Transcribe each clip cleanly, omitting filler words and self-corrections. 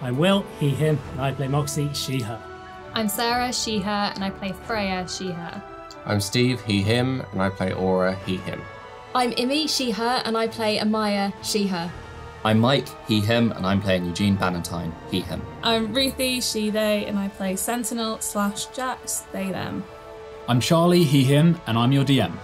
I'm Will, he, him, and I play Moxie, she, her. I'm Sarah, she, her, and I play Freya, she, her. I'm Steve, he, him, and I play Aura, he, him. I'm Imi, she, her, and I play Amaya, she, her. I'm Mike, he, him, and I'm playing Eugene Bannatyne, he, him. I'm Ruthie, she, they, and I play Sentinel/Jax, they, them. I'm Charlie, he, him, and I'm your DM.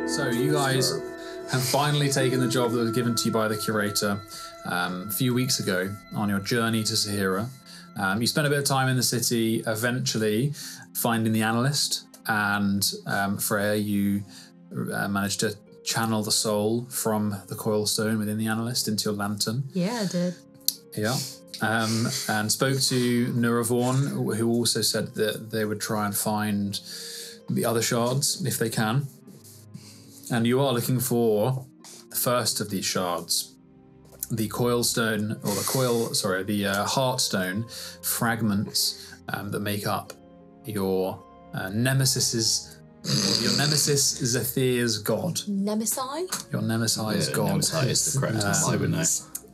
So you guys have finally taken the job that was given to you by the curator a few weeks ago on your journey to Sehira. You spent a bit of time in the city, eventually finding the Analyst, and Freya, you managed to channel the soul from the coil stone within the Analyst into your lantern. Yeah, I did. Yeah. And spoke to Nuravorn, who also said that they would try and find the other shards if they can. And you are looking for the first of these shards, the coilstone, or the heartstone fragments that make up your nemesis Xethir's god. Nemesi? Your Nemesi's god. Nemesi is the correct I would know.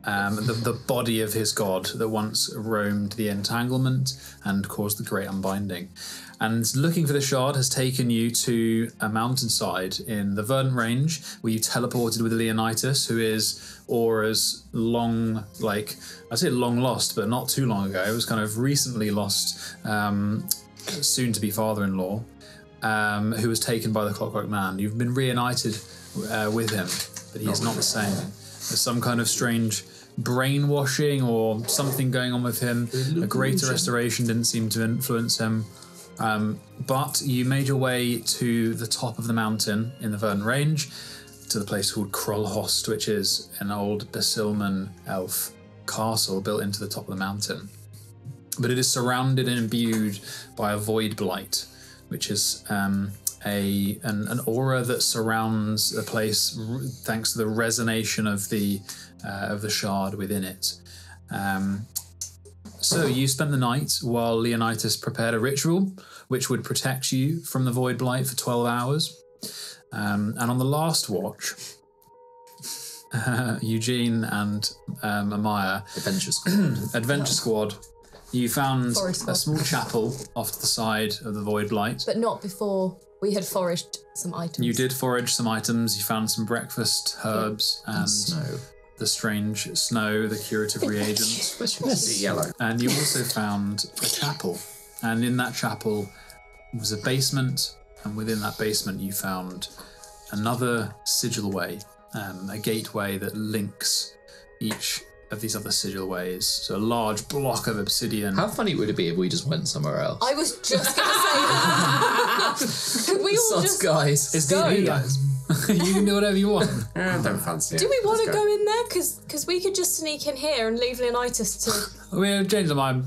The body of his god that once roamed the entanglement and caused the great unbinding. And looking for the shard has taken you to a mountainside in the Verdant Range where you teleported with Leonidas, who is Aura's long lost, but not too long ago. It was kind of recently lost, soon to be father-in-law, who was taken by the Clockwork Man. You've been reunited with him, but he is not the same. There's some kind of strange brainwashing or something going on with him. A greater restoration didn't seem to influence him. But you made your way to the top of the mountain in the Verdant Range, to the place called Crulhoste, which is an old Basilman elf castle built into the top of the mountain. But it is surrounded and imbued by a void blight, which is an aura that surrounds the place thanks to the resonation of the shard within it. So you spent the night while Leonidas prepared a ritual which would protect you from the void blight for 12 hours. And on the last watch, Eugene and Amaya, Adventure Squad, you found a small chapel off to the side of the void blight. But not before we had foraged some items. You did forage some items. You found some breakfast herbs and snow. The strange snow, the curative reagents. Yellow. And you also found a chapel. And in that chapel was a basement. And within that basement you found another sigil way, a gateway that links each of these other sigil ways. So a large block of obsidian. How funny would it be if we just went somewhere else? I was just going to say that. Could we all just guys. It's D&D, guys. You can do whatever you want. I don't fancy it. Do we want to go in there? Because we could just sneak in here and leave Leonidas to... We'll change the mind.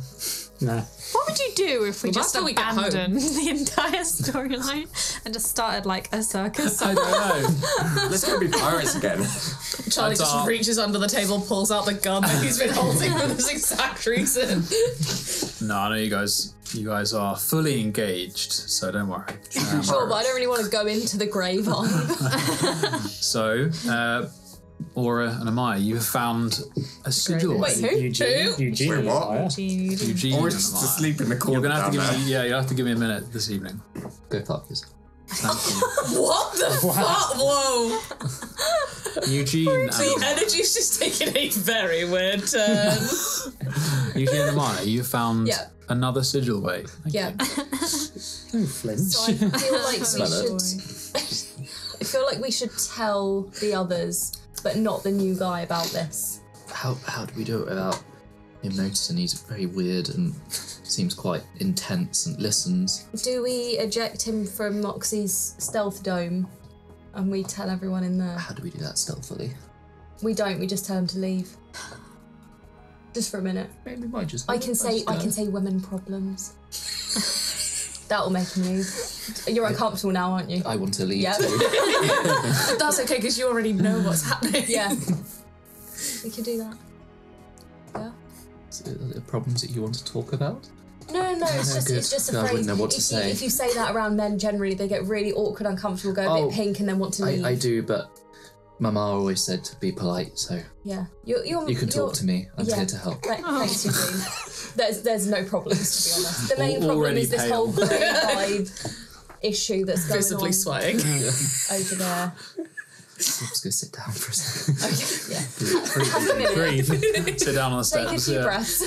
Nah. What would you do if we just after we get home. abandoned the entire storyline and just started like a circus? I don't know. Let's go be pirates again. Charlie just reaches under the table, pulls out the gun that he's been holding for this exact reason. No, I know you guys are fully engaged, so don't worry. Sure, but I don't really want to go into the grave either. So, Aura and Amaya, you have found a sigil. Wait, who? Eugene. Wait, what? Eugene Or and just to Amaya. sleep in the corner. You're gonna have to down give me, there. you'll have to give me a minute this evening. Go fuckers. Thank you. What the fuck? Whoa. Eugene and The energy's just taking a very weird turn. Eugene and Amaya, you found another sigil way. Thank you. Don't flinch. So I feel like we should tell the others, but not the new guy, about this. How do we do it without him noticing? He's very weird and seems quite intense and listens. Do we eject him from Moxie's stealth dome and we tell everyone in there? How do we do that stealthily? We don't, we just tell him to leave. Just for a minute. Maybe we might just... I can say women problems. That'll make a move. You're uncomfortable now, aren't you? I want to leave Yeah. too. That's okay because you already know what's happening. Yeah. We can do that. Yeah. Are there problems that you want to talk about? No, it's just a No, I phrase. wouldn't know what to say. If you say that around men, generally they get really awkward, uncomfortable, go a bit pink, and then want to leave. I do, but Mama always said to be polite, so Yeah, you can talk to me. I'm here to help. Thanks, Eugene. There's no problems, to be honest. The main problem Already is this pale. whole grey vibe issue that's going Visibly on sweating. over there. I'm just gonna sit down for a second. Okay, yeah. Have a minute. Breathe. Sit down on the Take a steps. few breaths.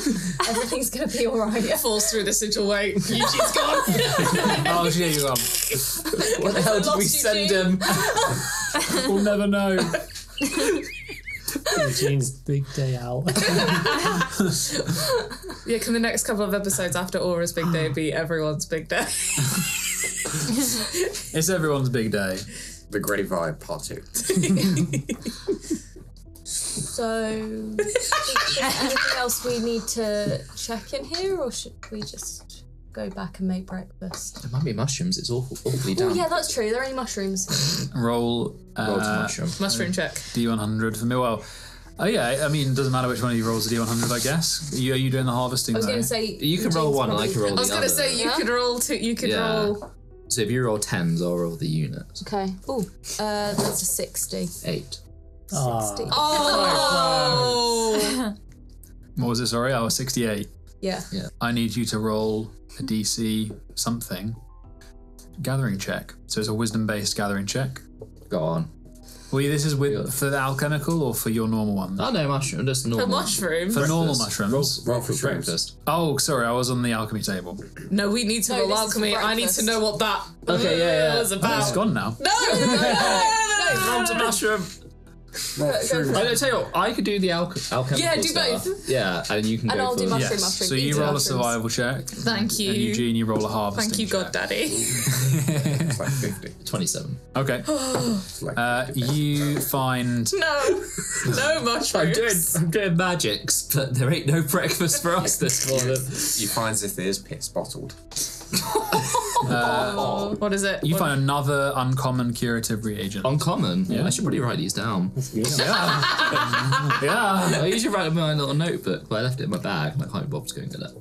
Everything's going to be all right. Falls through the situation. Eugene's gone. Oh, yeah, you're on. What the hell did we lost send Eugene. him? We'll never know. Eugene's big day out. Yeah, can the next couple of episodes after Aura's big day be everyone's big day? It's everyone's big day. The Grey Vibe Part 2. So, anything else we need to check in here, or should we just go back and make breakfast? There might be mushrooms. It's awfully Oh, damp. yeah, that's true. Are there any mushrooms? Roll Roll to mushroom. Mushroom check. D100 for me. Well, oh yeah, I mean, it doesn't matter which one of you rolls the D100, I guess. Are you doing the harvesting I was though? going to say You can roll one, and I can roll I was the going other. to say you Yeah? could roll two. You could roll. So if you roll 10s, I'll roll the units. Okay. Oh, that's a 60. 8. 60. Oh. What was it, sorry? I was 68. Yeah. I need you to roll a DC something. Gathering check. So it's a wisdom-based gathering check. Go on. Well, this is for the alchemical or for your normal one? Oh no, mushroom. Just normal. For mushroom. For normal mushrooms. Roll for breakfast. Oh, sorry, I was on the alchemy table. No, we need to No, roll this is alchemy. for I need to breakfast. know what that Okay, yeah. was about. It's gone now. No. Roll to mushroom. I don't tell you what, I could do the alchemical Yeah, do stuff. both. Yeah, and you can And go I'll for do mushroom, Yes. mushroom. So you Eat roll a mushrooms. survival check. Thank you. And Eugene, you roll a harvesting Thank you, check. God Daddy. It's like 50. 27. Okay. It's like You find... No mushrooms. I'm doing magics, but there ain't no breakfast for us this morning. You find Xethir's pit's bottled. What is it? You find another uncommon curative reagent. Uncommon. Yeah. I should probably write these down. Yeah. I usually write them in my little notebook, but I left it in my bag and I can't be bothered to go and get it.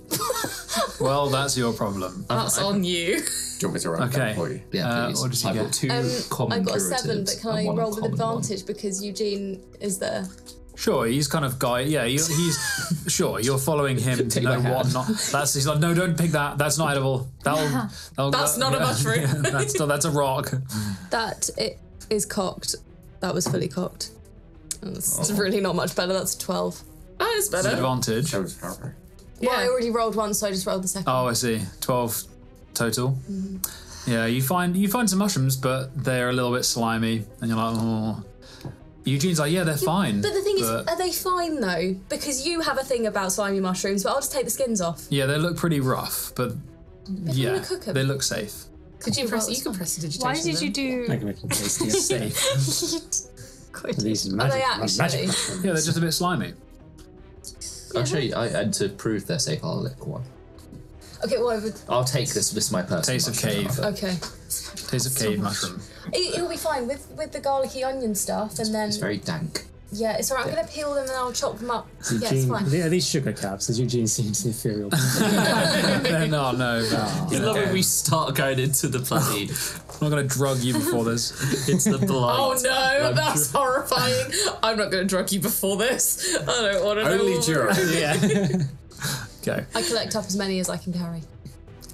Well, that's your problem. That's on you. Do you want me to write Okay. that for you? Yeah, please. What did you I've get? got 2 common I got a curatives 7, but can and I one roll with uncommon one. advantage because Eugene is there? Sure, he's kind of guy. Yeah, he's sure. You're following him to Take know my what hand. not. He's like, no, don't pick that. That's not edible. That's not a mushroom. That's a rock. That it is cocked. That was fully cocked. It's really not much better. That's a 12. That is better. Advantage. That was horrible. Well, I Yeah. already rolled one, so I just rolled the second. Oh, I see. 12 total. Yeah, you find some mushrooms, but they're a little bit slimy, and you're like, oh. Eugene's like, yeah, they're fine. But the thing is, are they fine though? Because you have a thing about slimy mushrooms, but I'll just take the skins off. Yeah, they look pretty rough, but yeah, gonna cook 'em. they look safe. Could you press? Well, You can press the digitation. Why did you then. do? I can make them tastier. Safe. These Are magic, they actually? magic mushrooms. Yeah, they're just a bit slimy. I'll show you. And to prove they're safe, I'll lick one. Okay, well, I would. I'll take this. This is my personal Taste of mushroom, cave. I'll- Okay. Taste of cave mushroom. It'll be fine with the garlicky onion stuff, and then It's very dank. yeah, it's alright. I'm gonna peel them and I'll chop them up. Yeah, it's Eugene, fine. are these sugar caps? As Eugene seems ethereal. They're not, no. I love when we start going into the bloody. I'm not going to drug you before this. It's the blight. Oh no, that's horrifying. I'm not going to drug you before this. I don't want to know. Only during. Okay. I collect up as many as I can carry.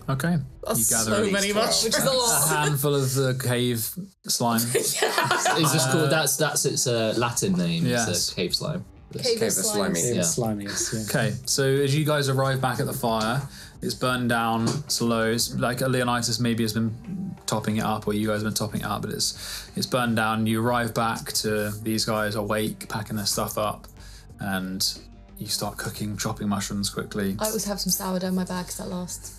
Okay. That's You gather so at many least mushrooms. Which is a a lot. handful of the cave slime. Is this called? That's its Latin name. Yes. It's a cave slime. Cave Cave of of slimes. slimy. They were Yeah. slimiest, yeah. Okay, so as you guys arrive back at the fire, it's burned down slow. It's like Leonidas maybe has been topping it up, or you guys have been topping it up, but it's burned down. You arrive back to these guys awake, packing their stuff up, and you start cooking, chopping mushrooms quickly. I always have some sourdough in my bag because that lasts.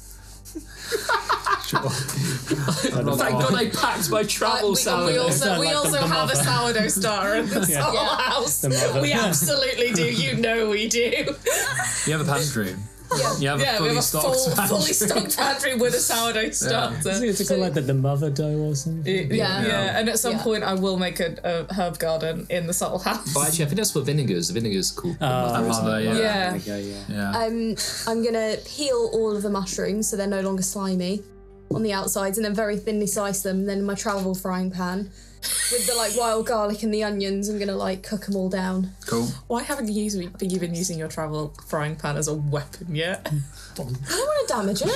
Sure. Thank God I packed my travel salad. We also have a sourdough starter in this whole house. The mother. We absolutely do. You know we do. You have a pantry. You have a fully stocked pantry. fully stocked pantry with a sourdough starter. It's called like the mother dough or something. Yeah. And at some point, I will make a herb garden in the subtle house. But actually, I think that's what vinegar's. Vinegar's called. Mother, yeah. Yeah. There you go, yeah. I'm gonna peel all of the mushrooms so they're no longer slimy on the outsides, and then very thinly slice them. And then in my travel frying pan with the like wild garlic and the onions, I'm gonna like cook them all down. Cool. Why haven't you been using your travel frying pan as a weapon yet? I don't want to damage it.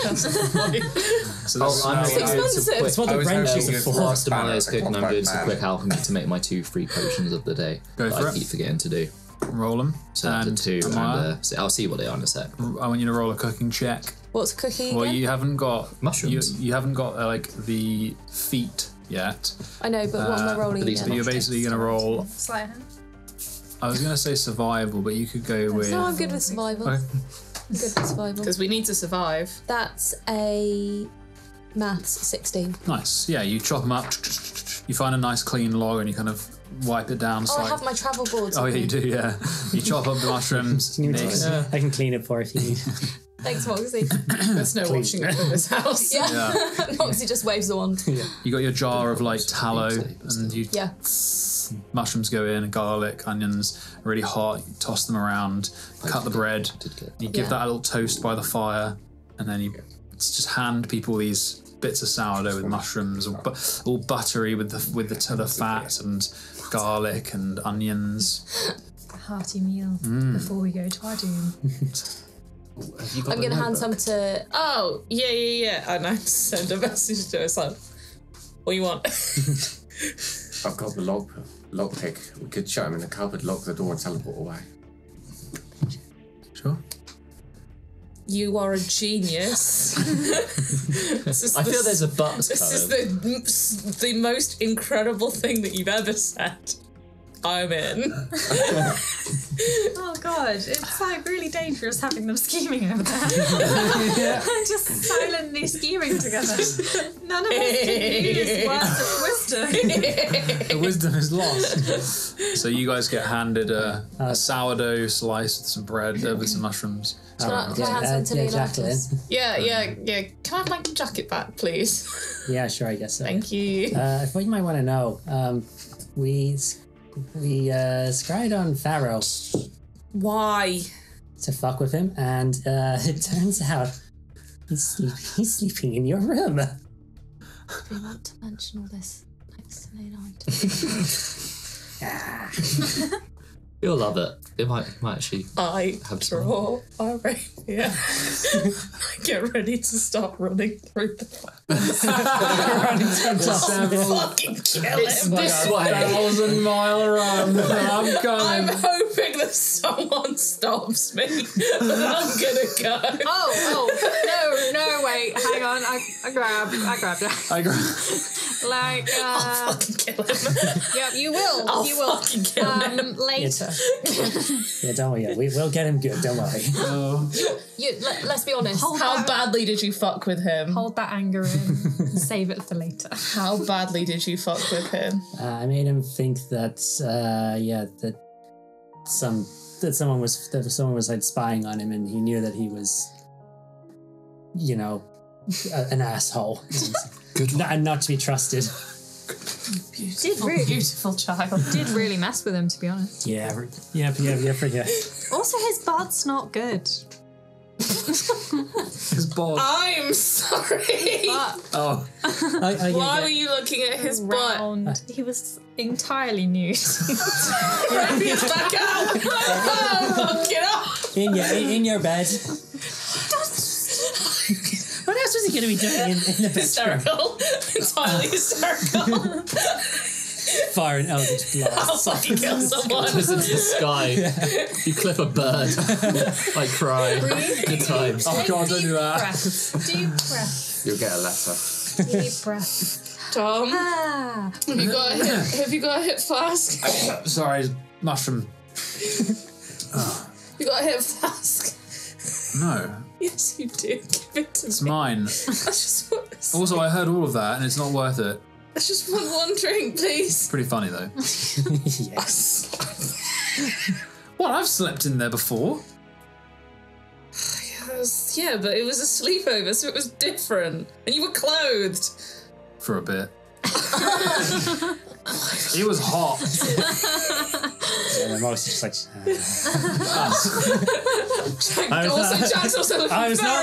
So I'm It's doing some expensive. quick. That's what the I was wrench hoping is you'd for. Whilst Amalia's Clockwork cooking, I'm doing some Man. quick alchemy to make my 2 free potions of the day Go that for I it. keep forgetting to do. roll them. So that's a 2, Amaya, and so I'll see what they are in a sec. I want you to roll a cooking check. What's cooking Well, again? you haven't got Mushrooms. You haven't got like the feet yet. I know, but what am I rolling these But again? you're basically going to roll. Sleight of hand. I was going to say survival, but you could go with. No, I'm good with survival. Okay. I'm good with survival. Because we need to survive. That's a maths 16. Nice. Yeah, you chop them up. You find a nice clean log and you kind of wipe it down. Oh, I slightly. have my travel boards. Oh, with yeah, you me. do. Yeah, you chop up the mushrooms. mix. I can clean it for if you need. Thanks, Moxie. There's no washing up in this house. Yeah. Moxie just waves the wand. You got your jar of like tallow, and you Yeah. mushrooms go in, garlic, onions, really hot. You toss them around, cut the bread. You give Yeah. that a little toast by the fire, and then you just hand people these bits of sourdough with mushrooms, all buttery with the fat and garlic and onions. A hearty meal before we go to our doom. I'm going to hand some to... Oh, yeah. And I send a message to her son. What do you want? I've got the lockpick. We could shut him in the cupboard, lock the door, and teleport away. Sure. You are a genius. I feel there's a but. This is the most incredible thing that you've ever said. I'm in. Oh god, it's like really dangerous having them scheming over there. Just silently scheming together. None of us can use words of wisdom. The wisdom is lost. So you guys get handed a sourdough slice with some bread, with some mushrooms. Can I hand some to Jacqueline. Leonidas? Yeah. Can I have my jacket back, please? Yeah, sure, I guess so. Thank you. I thought you might want to know. We scryed on Pharaoh Why? to fuck with him, and it turns out he's sleeping in your room. Do you want to mention all this next to Leonidas? You'll love it. It might actually. I Have draw a rapier. I get ready to start running through the fucking kill him. This way. 1,000-mile run. I'm I'm coming. hoping that someone stops me, but I'm gonna go. No, wait, hang on. I grabbed it. I gra- Like, Fucking kill him. yeah, you will. I'll you will. fucking kill him. Later. Yeah, don't worry. We'll get him good. Don't worry. Let's be honest. How badly did you fuck with him? Hold that anger in. Save it for later. How badly did you fuck with him? I made him think that someone was like spying on him, and he knew that he was, an asshole. Good and not to be trusted. Beautiful child. Did really mess with him, to be honest. Yeah. Also, his bud's not good. His bod. I'm sorry. Oh. Why were you looking at his butt? Round. He was entirely nude. Grab his back out. Oh, get up. In your bed. What else was he going to be doing in the bedroom? Hysterical. Entirely hysterical. Fire an eldritch I'll blast. fucking kill someone. Goes into the sky. You clip a bird. I cry. Good times. Oh god, don't do that. Deep breath. You'll get a letter. Deep breath. Tom, Ah. have you got a hit flask? Sorry, mushroom. You got a hit flask? No, Yes, you do. Give it to it's me. mine. I just want Also, I heard all of that, and it's not worth it. I just want one drink, please. Pretty funny though. Yes. What? I've slept in there before. Yeah, but it was a sleepover, so it was different. And you were clothed. For a bit. It was hot. And I'm also just like. Jack's also looking I was not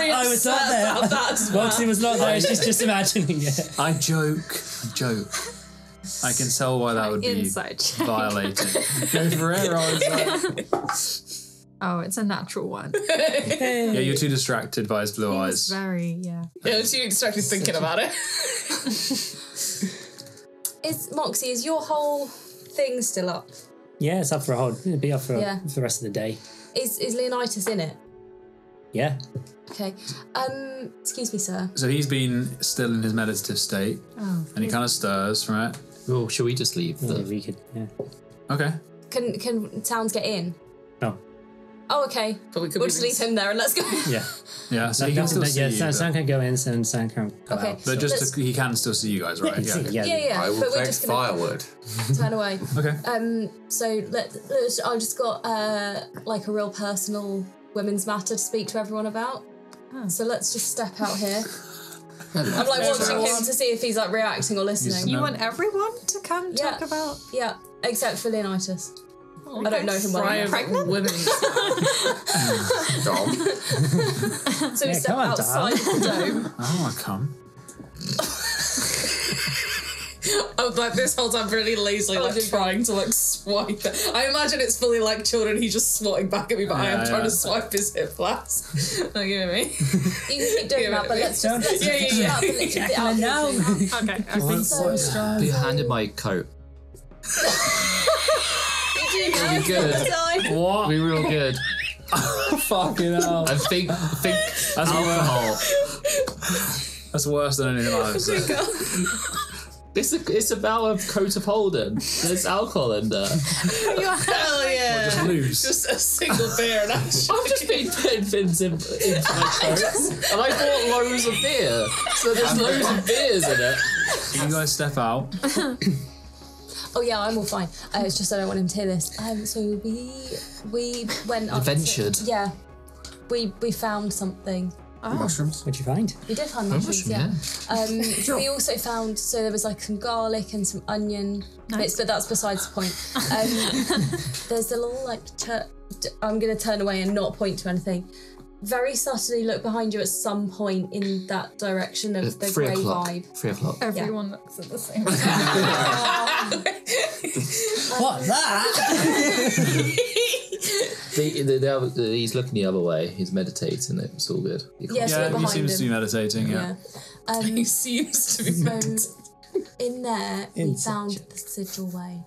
there. about that as well. Moxie was not there. She's just imagining it. I joke. I can tell why that would be Inside check. violating. Go for it. I was like, Oh, it's a natural one. yeah, you're too distracted by his blue eyes. It's very, yeah. Yeah, you started thinking about it. Moxie, is your whole thing still up? Yeah, it's up for a hold. It'll be up for the rest of the day. Is Leonidas in it? Yeah. Okay. Excuse me, sir. So he's been still in his meditative state, and he kind of stirs from it. Oh, shall we just leave? Yeah, we could. Yeah. Okay. Can Towns get in? No. Oh, okay. But we could We'll just leave him there and let's go. Yeah. Yeah, so he can still see you. Sam can go in and Sam can come Okay. out. But he can still see you guys, right? Yeah. Yeah. I will But we're collect just gonna firewood. turn away. Okay. So I've just got like a real personal women's matter to speak to everyone about. So let's just step out here. I'm like watching him to see if he's like reacting or listening. You want everyone to come talk about? Yeah, except for Leonidas. I don't know him well. Private women's. Dom. So we step come on, outside the dome. I want to come. I'm like this whole time really lazily trying to swipe it. I imagine it's fully like children, he's just swatting back at me, but I am trying to swipe his hip flaps. Like, you know what I mean? You can keep doing that, but let's just No. Okay. I think so. You handed my coat. Really good. What? We were real good. Fucking hell. I think That's alcohol. That's worse than anything I've said. It's about a coat of Holden. There's alcohol in there. Hell yeah. Just lose. Just a single beer and I've just been putting things into my coat. And I bought loads of beer. So there's loads of beers in it. So you guys step out. Oh yeah, I'm all fine. It's just I don't want him to hear this. So we went up. Adventured. We found something. Mushrooms. What'd you find? We did find mushrooms, yeah. We also found, so there was like some garlic and some onion bits, but that's besides the point. There's a little like, I'm going to turn away and not point to anything. Very subtly look behind you at some point in that direction of the 3 grey o'clock. vibe. 3 o'clock. Everyone looks at the same. What, that? He's looking the other way. He's meditating. It's all good. Yeah, so Yeah, he behind seems to be him. meditating, yeah. he seems to be So in there, we Inside found joke. the sigil way.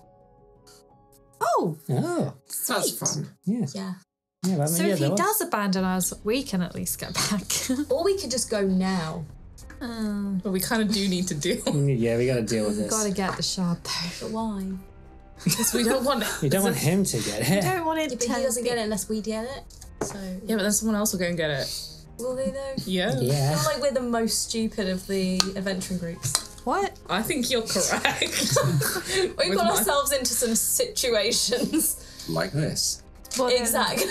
Oh, Oh. That's fun. Yeah. Yeah. Yeah, well, so yeah, if he there was. does abandon us, we can at least get back. Or we could just go now. But we kind of do need to deal. Yeah, we gotta deal with this. Gotta get the shard though. But why? Because we don't want You don't want him to get it. Don't want it Yeah, but he doesn't get it unless we get it. So Yeah, but then someone else will go and get it. will they though? Yeah. I Yeah. feel like we're the most stupid of the adventuring groups. What? I think you're correct. We've With got my- ourselves into some situations. Like this. Well, then Exactly.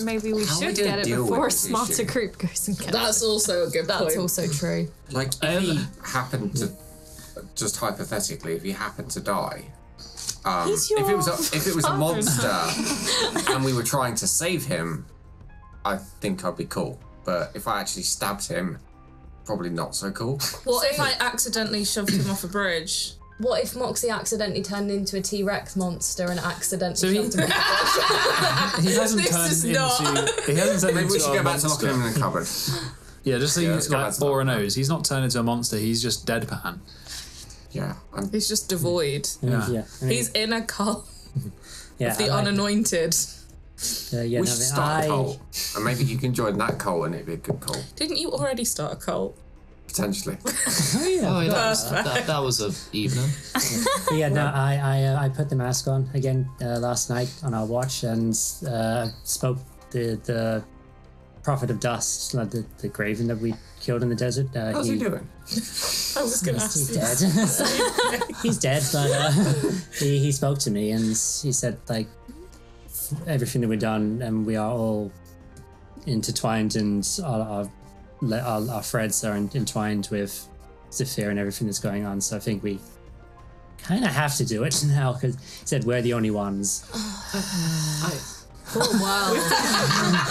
Maybe we How are we should gonna get it deal before a with this smarter issue? group goes and gets That's also a good That's point. also true. Like, if he happened to, just hypothetically, if he happened to die, He's if it was a father. monster and we were trying to save him, I think I'd be cool. But if I actually stabbed him, probably not so cool. What if I accidentally shoved him off a bridge? What if Moxie accidentally turned into a T-Rex monster and accidentally So he- shoved him? He hasn't This turned is into. not- He hasn't turned Maybe into we should a go back to monster. locking him in the cupboard. Yeah, just so Yeah, you let's go back like to that. Aura knows, he's not turned into a monster. He's just deadpan. Yeah. He's just devoid. Yeah. Yeah. I mean, He's in a cult yeah, of the I like- Unanointed. yeah, We no, should start a cult. And maybe you can join that cult and it'd be a good cult. Didn't you already start a cult? Potentially. Oh, yeah, that was a evening. Yeah, no, I put the mask on again last night on our watch and spoke the Prophet of Dust, like the Graven that we killed in the desert. How's he doing? I was going to ask. He's dead. He's dead, but he spoke to me and he said like everything that we've done and we are all intertwined, and our threads are entwined with Xethir and everything that's going on. So I think we kind of have to do it now because he said we're the only ones. Oh wow!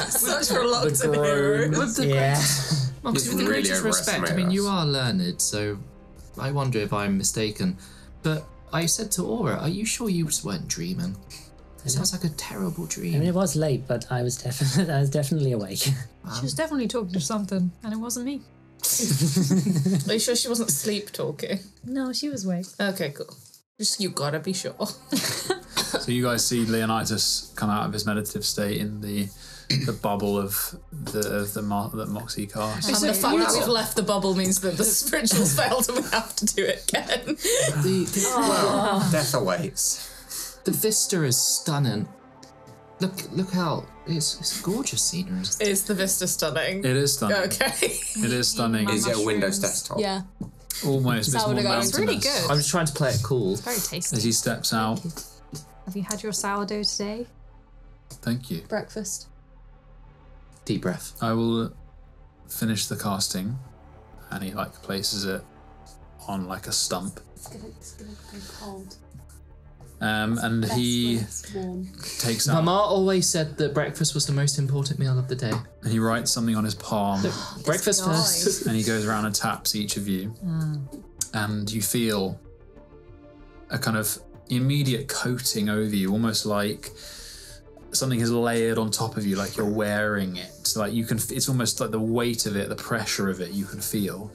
Such reluctant hero. With the greatest respect, I mean, you are learned, so I wonder if I'm mistaken. But I said to Aura, are you sure you just weren't dreaming? It sounds like a terrible dream. I mean, it was late, but I was definitely awake. She was definitely talking to something, and it wasn't me. Are you sure she wasn't sleep talking? No, she was awake. Okay, cool. Just you gotta be sure. So you guys see Leonidas come out of his meditative state in the bubble of that Moxie cast. And the fact that we've left the bubble means that the spirituals failed and we have to do it again. Well, death awaits. The vista is stunning. Look how it's gorgeous scenery. Is the vista stunning? It is stunning. Okay. It is stunning. Is it a Windows desktop? Yeah. Almost. It's more mountainous. It's really good. I'm just trying to play it cool. It's very tasty. As he steps out. Have you had your sourdough today? Thank you. Breakfast. Deep breath. I will finish the casting, and he places it on a stump. It's gonna go cold. And he takes out. Mama always said that breakfast was the most important meal of the day. And he writes something on his palm. Breakfast first. And he goes around and taps each of you. And you feel a kind of immediate coating over you, almost like something is layered on top of you, like you're wearing it. Like you can, it's almost like the weight of it, the pressure of it, you can feel.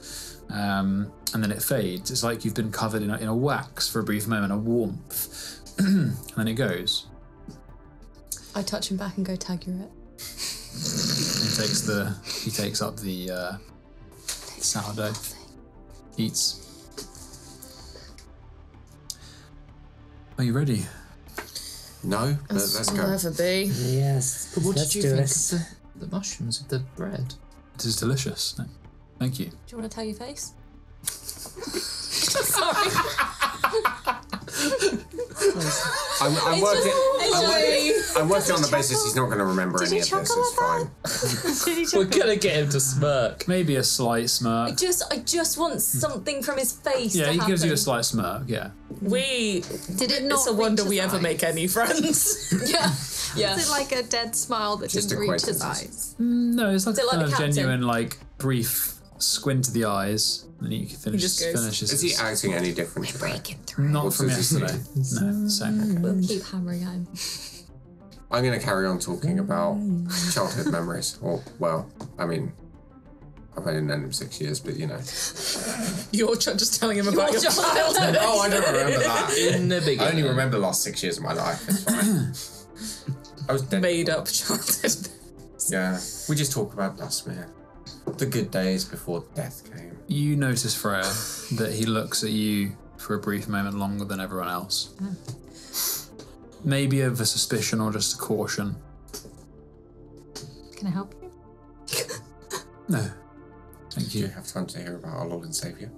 And then it fades. It's like you've been covered in a wax for a brief moment, a warmth. And then it goes. I touch him back and go, tag you're it. He takes up the sourdough. Eats. Are you ready? No, but let's go. I'll never be. Yes. But what let's did you do think it. of the mushrooms with the bread? It is delicious. No, thank you. Do you want to tell your face? I'm working on the basis he's not going to remember any of this. It's fine. We're gonna get him to smirk. Maybe a slight smirk. I just want something from his face. Yeah, to he gives you a happen. slight smirk. Yeah. Did it not? It's a wonder reach we his ever eyes? make any friends. Yeah. Is it like a dead smile that Just didn't reach his acquaintances. eyes? No, it's like Is it like a the captain? genuine, brief squint to the eyes, and you can finish. just goes, Finishes. Is he acting any different today? Not What's from his- yesterday. No, same. We'll keep hammering at him. I'm going to carry on talking about childhood memories. Or, well, I mean, I've only known him 6 years, but you know. You're just telling him about your childhood. Oh, I don't remember that. In the beginning. I only remember the last 6 years of my life. It's fine. I was dead. Made up childhood. Yeah, we just talk about us, man. The good days before death came. You notice, Freya, that he looks at you for a brief moment longer than everyone else. Maybe of a suspicion or just a caution. Can I help you? No. Thank Do you you. have time to hear about our Lord and Saviour?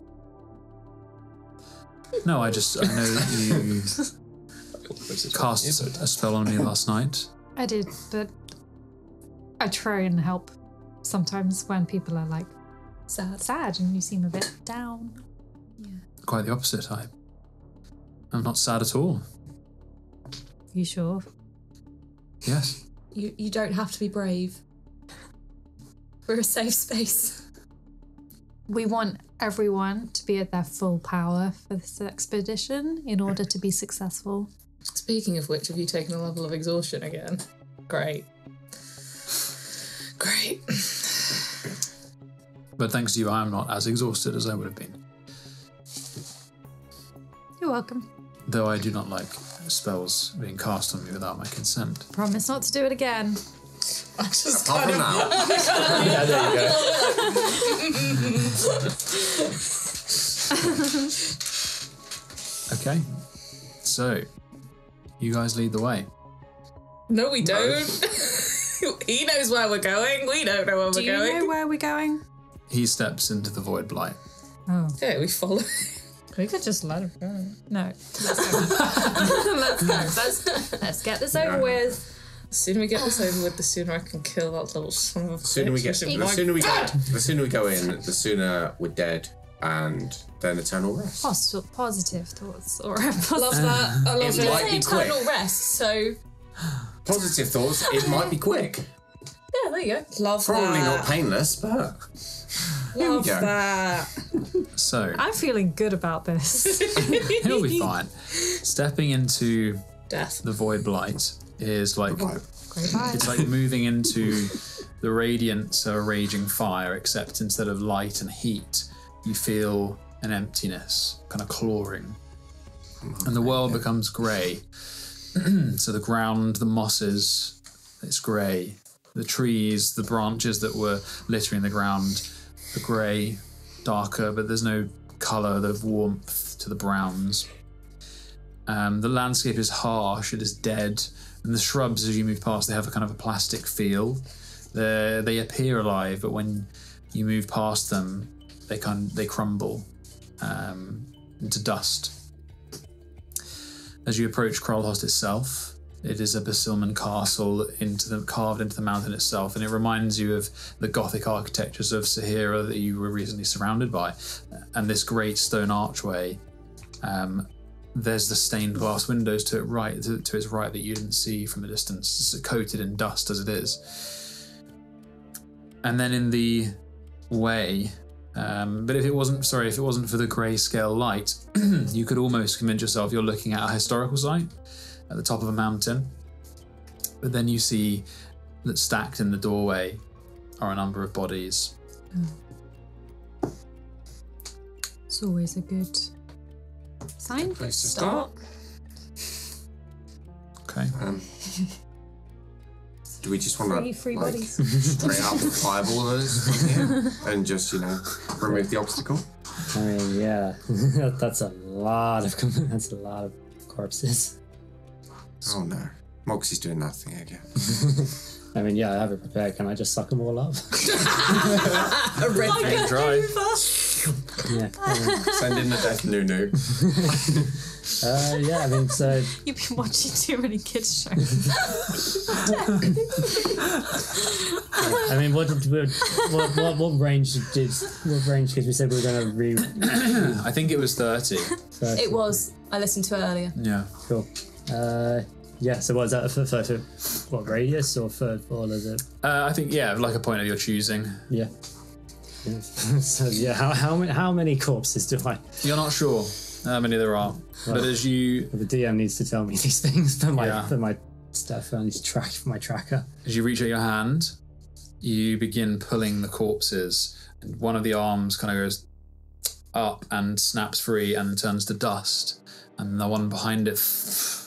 No, I know that you cast a spell on me last night. I did, but I try and help sometimes when people are sad and you seem a bit down. Quite the opposite. I'm not sad at all. You sure? Yes. You don't have to be brave. We're a safe space. We want everyone to be at their full power for this expedition in order to be successful. Speaking of which, have you taken a level of exhaustion again? Great. Great. But thanks to you, I am not as exhausted as I would have been. You're welcome. Though I do not like spells being cast on me without my consent. Promise not to do it again. I just Apart kind from of... now. Yeah, there you go. Okay. So, you guys lead the way. No, we don't. He knows where we're going. We don't know where Do we're you going. know where we're going? He steps into the void blight. Oh. Yeah, we follow. We could just let it go. No. Let's go. Let's go. Let's get this over with. The sooner we get this over with, the sooner I can kill that little son of a The sooner we go in, the sooner we're dead, and then eternal rest. Positive thoughts. Or love that. I love It it. might be quick. Eternal rest, so... Positive thoughts, it might be quick. Yeah, there you go. Love Probably that. not painless, but... Love go. that. So, I'm feeling good about this. it'll be fine. Stepping into Death. the Void Blight is like... Great vibe. It's like moving into the radiance of a raging fire, except instead of light and heat, you feel an emptiness, kind of clawing. And the world becomes grey. So the ground, the mosses, it's grey. The trees, the branches that were littering the ground are grey, darker, but there's no colour, the warmth to the browns. The landscape is harsh, it is dead, and the shrubs, as you move past, they have a kind of a plastic feel. They appear alive, but when you move past them, they crumble into dust. As you approach Crulhoste itself, it is a Basilman castle carved into the mountain itself, and it reminds you of the Gothic architectures of Sehira that you were recently surrounded by. And this great stone archway, there's the stained glass windows to its right that you didn't see from a distance. It's coated in dust as it is. And then in the way, but if it wasn't for the grayscale light, you could almost convince yourself you're looking at a historical site at the top of a mountain. But then you see that stacked in the doorway are a number of bodies. It's always a good sign. Place to start. Okay. Do we just want to Free like, bodies. straight up fireball those in here and just, remove the obstacle? I mean, yeah, that's a lot of corpses. Oh no. Moxie's doing that thing again. I mean, yeah, I have it prepared. Can I just suck them all up? A red Take dry. Yeah. Send in the death Nunu. Yeah, I mean, so... You've been watching too many kids shows. I mean, what range because we said we were going to I think it was 30. It was. I listened to it earlier. Yeah. Cool. Yeah, so what is that for what, radius or for all of it? I think, yeah, like a point of your choosing. Yeah. So yeah, how many corpses do I? You're not sure how many there are, but as you... The DM needs to tell me these things for my stuff. I need to track for my tracker. As you reach out your hand, you begin pulling the corpses, and one of the arms kind of goes up and snaps free and turns to dust, and the one behind it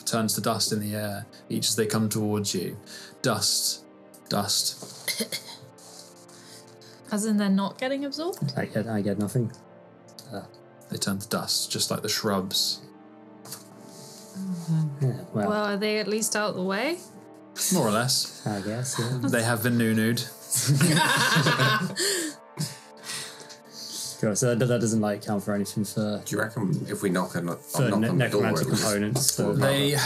turns to dust in the air, each as they come towards you. Dust. As in they're not getting absorbed? I get nothing. They turn to dust, just like the shrubs. Yeah, Well, are they at least out of the way? More or less. I guess, yeah. They have been nude. Cool, so that doesn't count for anything for... Do you reckon if we knock on the necromantic door, components?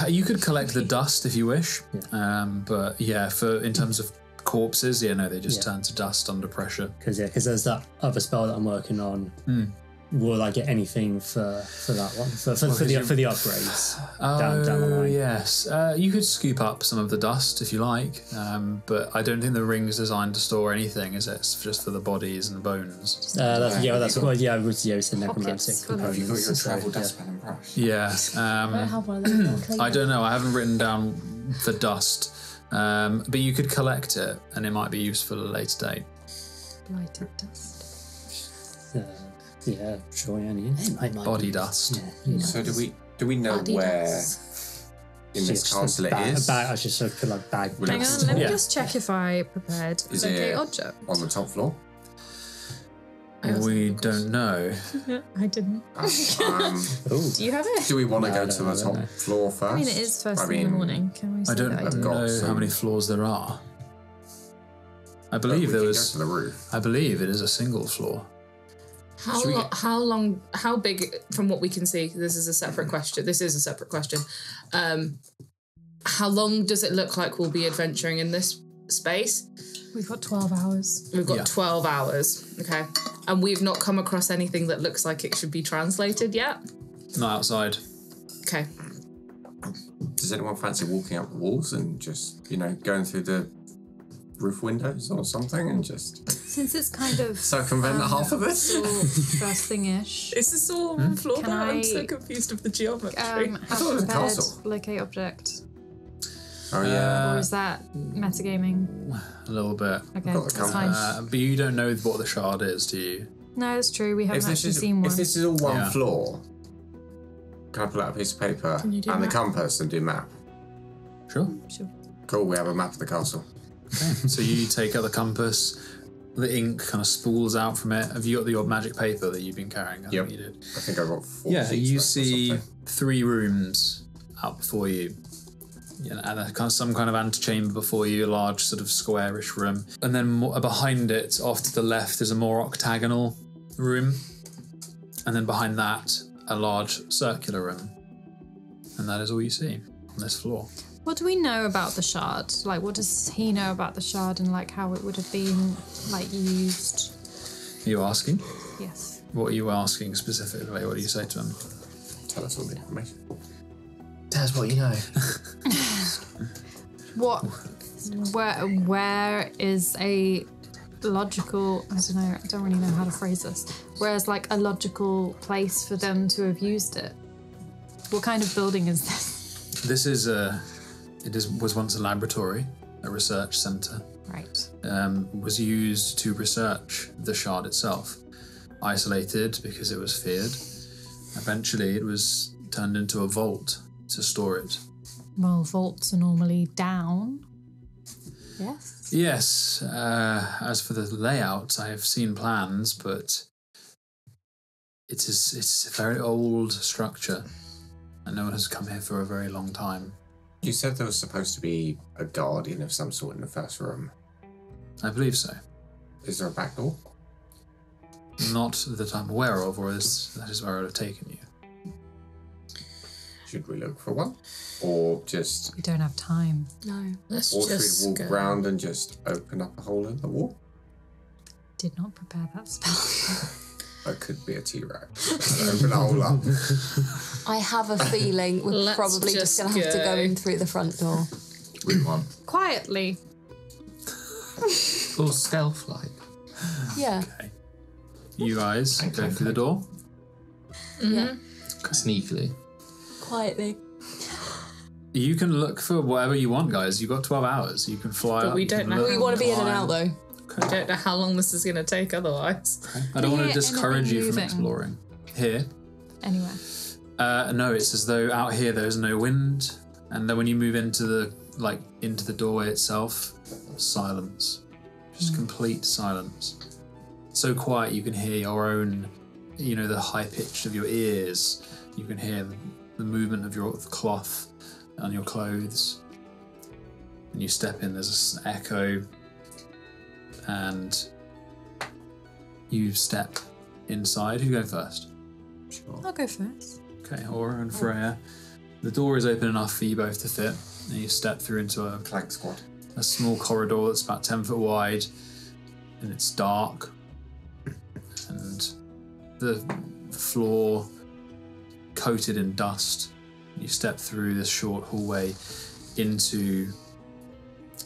You could collect the dust if you wish, Yeah. but yeah, in terms of corpses, they just turn to dust under pressure. Because there's that other spell that I'm working on. Will I get anything for that one? For the upgrades down the line? Yes. You could scoop up some of the dust if you like, but I don't think the ring's designed to store anything, is it? It's just for the bodies and the bones. That's what. Yeah, we said necromantic components. Have you got your travel So, dustpan and brush? Yeah. I don't know. I haven't written down the dust, but you could collect it, and it might be useful at a later date. Blighted dust. Yeah, sure. Yeah, it might Body be. dust. Yeah, So do we know where in this castle it is? I should sort of put bag. Hang on, let me just check if I prepared Is locate it object. on the top floor? We don't know. I didn't. Do you have it? Do we want to go No, to no, the no, top no. floor first? I mean, it is first thing in the morning. Can we say I don't that I know didn't? how many floors there are. I believe We there can was. go to the roof. I believe it is a single floor. How big, from what we can see, this is a separate question. how long does it look like we'll be adventuring in this space? We've got 12 hours. We've got 12 hours. Okay. And we've not come across anything that looks like it should be translated yet? Not outside. Okay. Does anyone fancy walking up the walls and just, going through the roof windows or something and just... Since it's kind of... circumvent half of it? First thing-ish. Is this all on floor Can now? I'm I, so confused of the geometry. I thought it was a castle. Locate object. Oh, yeah. Or is that metagaming? A little bit. Okay, that's fine. But you don't know what the shard is, do you? No, that's true. We haven't actually seen one. If this is all one floor, can I pull out a piece of paper and the compass and do map? Sure. Cool, we have a map of the castle. Okay, so you take out the compass, the ink kind of spools out from it. Have you got your magic paper that you've been carrying? I think you did. I think I got 4 Yeah, sheets you left or see something. 3 rooms out before you. Yeah, and some kind of antechamber before you, a large sort of squarish room. And then behind it, off to the left, is a more octagonal room. And then behind that, a large circular room. And that is all you see on this floor. What do we know about the shard? Like, what does he know about the shard and, like, how it would have been, like, used? Are you asking? Yes. What are you asking specifically? What do you say to him? Tell us all the information. Tell us what you know. Where is a logical, I don't really know how to phrase this. Where's, like, a logical place for them to have used it? What kind of building is this? This is was once a laboratory, a research centre. Right. Was used to research the shard itself. Isolated because it was feared. Eventually it was turned into a vault to store it. Well, vaults are normally down. Yes? Yes. As for the layout, I have seen plans, but it's a very old structure and no one has come here for a very long time. You said there was supposed to be a guardian of some sort in the first room. I believe so. Is there a back door? Not that I'm aware of, or that is where I would have taken you. Should we look for one? Or just... We don't have time. No. Let's Or should just we walk go. around and just open up a hole in the wall? Did not prepare that spell. That could be a T-Rex. Open a hole up. I have a feeling we're Let's probably just going to have to go in through the front door. Route 1. Quietly. Or stealth-like. Yeah. Okay. You guys go through the door? Yeah. Sneakily. Quietly. You can look for whatever you want, guys. You've got 12 hours. You can fly But up. we you can don't know look, We want to be in and climb. out, though. I don't know how long this is going to take otherwise. Okay. I don't want to Here, discourage you from anything exploring. Here? Anyway. No, it's as though out here there's no wind, and then when you move into the doorway itself, silence. Just complete silence. So quiet you can hear your own, the high pitch of your ears. You can hear the movement of your cloth on your clothes. And you step in, there's an echo, and you step inside. Who's going first? Sure. I'll go first. Okay, Aura and Freya. The door is open enough for you both to fit, and you step through into a Clank squad. small corridor that's about 10 foot wide, and it's dark, and the floor coated in dust. You step through this short hallway into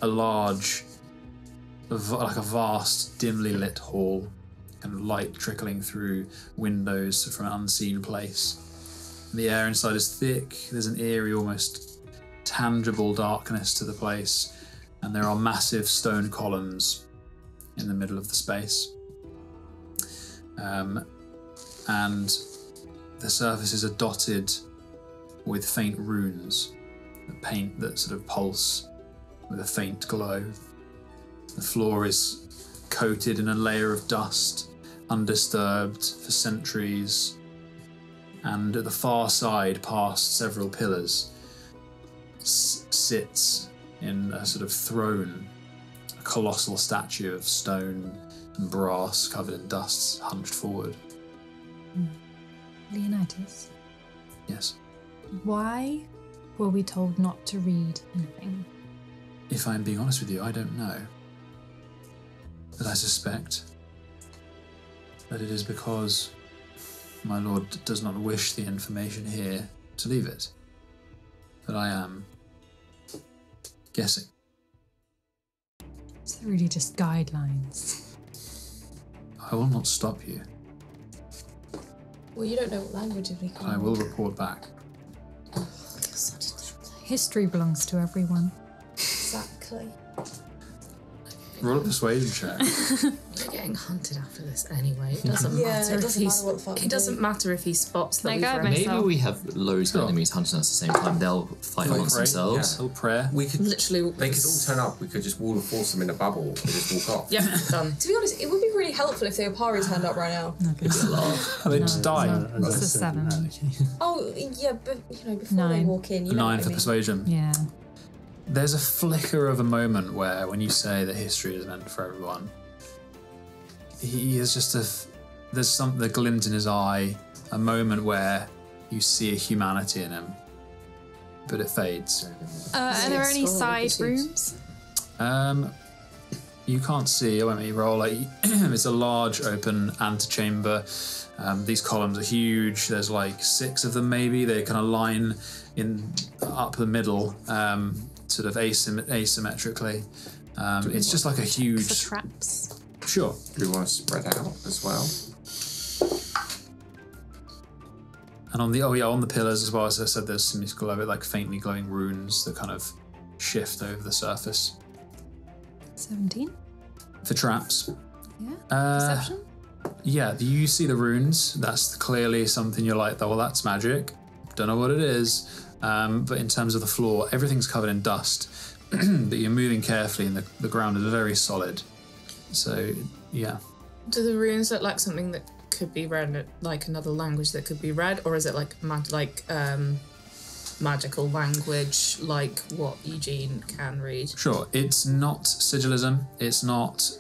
a large, like a vast, dimly lit hall, kind of light trickling through windows from an unseen place. The air inside is thick. There's an eerie, almost tangible darkness to the place, and there are massive stone columns in the middle of the space. And the surfaces are dotted with faint runes that sort of pulse with a faint glow. The floor is coated in a layer of dust, undisturbed for centuries. And at the far side, past several pillars, sits in a sort of throne, a colossal statue of stone and brass covered in dust, hunched forward. Leonidas, Yes. why were we told not to read anything? If I'm being honest with you, I don't know. But I suspect that it is because my lord does not wish the information here to leave it. But I am guessing. Is there really just guidelines? I will not stop you. Well, you don't know what language we can. I will report back. History belongs to everyone. Exactly. Roll a persuasion check. We're getting hunted after this anyway. It doesn't Yeah, matter it if doesn't matter what the fuck It doesn't matter if he spots that Can I we've go run. myself? Maybe we have loads of enemies hunting us at the same time. They'll fight amongst themselves. Little prayer. We could Literally, They could all turn up. We could just wall and force them in a bubble and just walk off. yeah, done. To be honest, it would be really helpful if the Opari turned up right now. They just die. It's a 7. Okay. Oh, yeah, but, before they 9. walk in, you know 9 what I for mean. persuasion. Yeah. There's a flicker of a moment where, when you say that history is meant for everyone, he is just there's the glint in his eye, a moment where you see a humanity in him, but it fades. Are there any side rooms? You can't see. I won't make you roll. It's a large open antechamber. These columns are huge. There's like 6 of them, maybe. They kind of line in up the middle, sort of asymmetrically. It's just like a huge. For traps. Sure. Do we want to spread out as well? And on the pillars as well, as I said, there's some like faintly glowing runes that kind of shift over the surface. 17. For traps. Yeah. Perception? Yeah, you see the runes. That's clearly something you're like, oh, well, that's magic. Don't know what it is. But in terms of the floor, everything's covered in dust. But you're moving carefully and the ground is very solid. So, yeah. Do the runes look like something that could be read, like another language that could be read, or is it like magical language, like what Eugene can read? Sure, it's not sigillism, it's not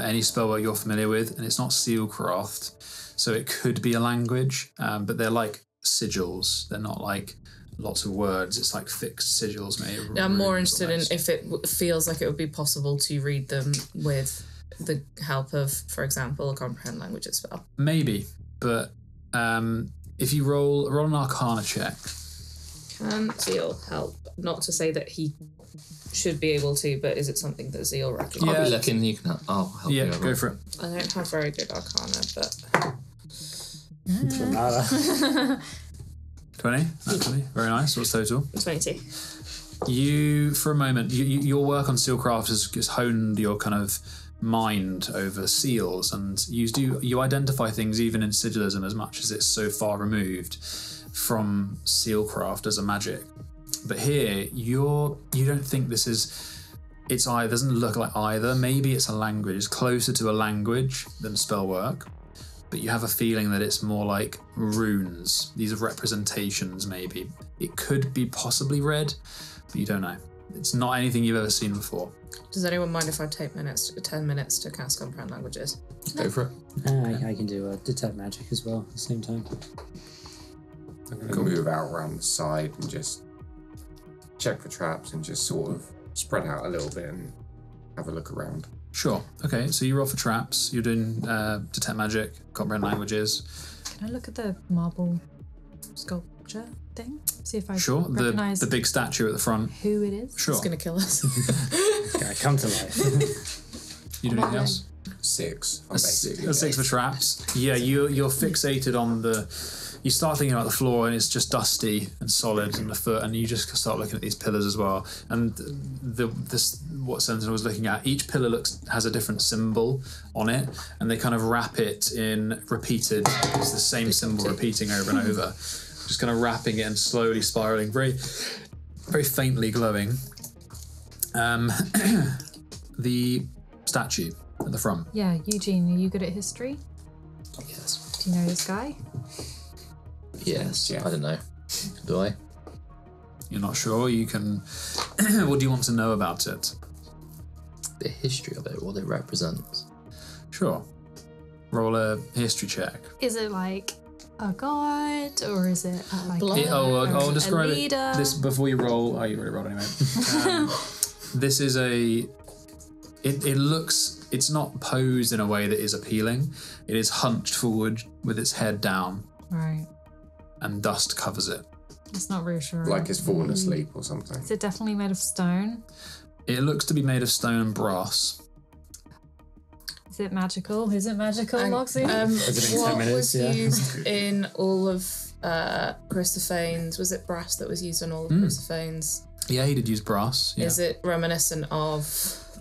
any spellwork you're familiar with, and it's not sealcraft, so it could be a language, but they're like sigils, they're not like lots of words, it's like fixed sigils made. I'm more interested in if it feels like it would be possible to read them with the help of, for example, a comprehend languages spell. Maybe, but if you roll an Arcana check. Can Zeal help? Not to say that he should be able to, but is it something that Zeal recognizes? I'll be looking, you can help. I'll help you. Yeah, go for it. I don't have very good Arcana, but... 20, naturally. Very nice. What's total? 20. You, for a moment, your work on Sealcraft has honed your kind of mind over seals, and you identify things even in sigillism as much as it's so far removed from sealcraft as a magic. But here, you don't think this is. It doesn't look like either. Maybe it's a language. It's closer to a language than spellwork. But you have a feeling that it's more like runes. These are representations, maybe. It could be possibly read, but you don't know. It's not anything you've ever seen before. Does anyone mind if I take 10 minutes to cast comprehend languages? Go for it. I can do detect magic as well at the same time. I'm going to move out around the side and just check for traps and just sort of spread out a little bit and have a look around. Sure. Okay, so you roll for traps. You're doing detect magic, comprehend languages. Can I look at the marble sculpture thing? See if I recognize the big statue at the front. who it is? Sure. It's going to kill us. Gonna come to life. You do anything else? 6. A 6 for traps. Yeah, you're fixated on the. You start thinking about the floor and it's just dusty and solid and the foot, and you just start looking at these pillars as well. And what Sentinel was looking at, each pillar has a different symbol on it, and they kind of wrap it in repeated. It's the same symbol repeating over and over, just kind of wrapping it and slowly spiraling, very, very faintly glowing. The statue at the front. Yeah, Eugene, are you good at history? Yes. Do you know this guy? Yes. Yeah. I don't know. Do I? You're not sure? You can. What do you want to know about it? The history of it, what it represents. Sure. Roll a history check. Is it like a god, or is it like I'll describe a leader? this before you roll. Oh, you already rolled anyway. This is it looks, it's not posed in a way that is appealing. It is hunched forward with its head down. Right. And dust covers it. It's not reassuring. Like it's fallen asleep or something. Is it definitely made of stone? It looks to be made of stone and brass. Is it magical? Is it magical, Moxie? What was used in all of Christophane's? Was it brass that was used on all of Christophane's? Yeah, he did use brass. Yeah. Is it reminiscent of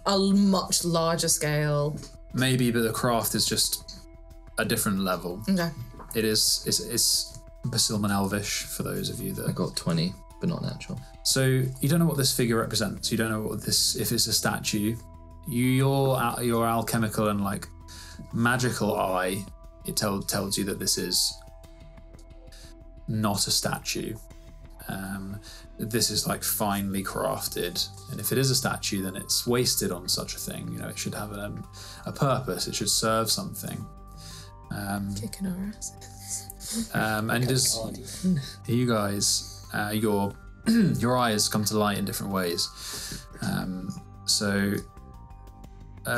a much larger scale? Maybe, but the craft is just a different level. Okay. It's Basilman Elvish, for those of you that... I got 20, but not natural. So you don't know what this figure represents. You don't know what this, if it's a statue. Your alchemical and like magical eye, it tells you that this is not a statue. This is like finely crafted, and if it is a statue, then it's wasted on such a thing. You know, it should have a purpose. It should serve something. Kicking our asses. And does you guys, your eyes come to light in different ways. So,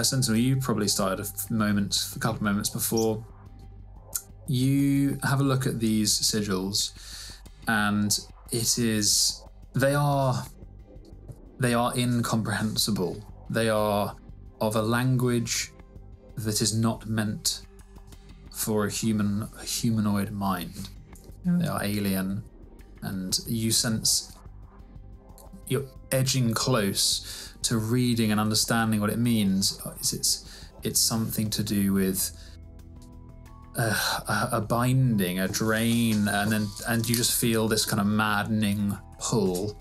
Sentinel, you probably started a couple of moments before. You have a look at these sigils, and they are incomprehensible. They are of a language that is not meant for a humanoid mind. They are alien, and you sense you're edging close to reading and understanding what it means. It's something to do with a binding, a drain, and you just feel this kind of maddening pull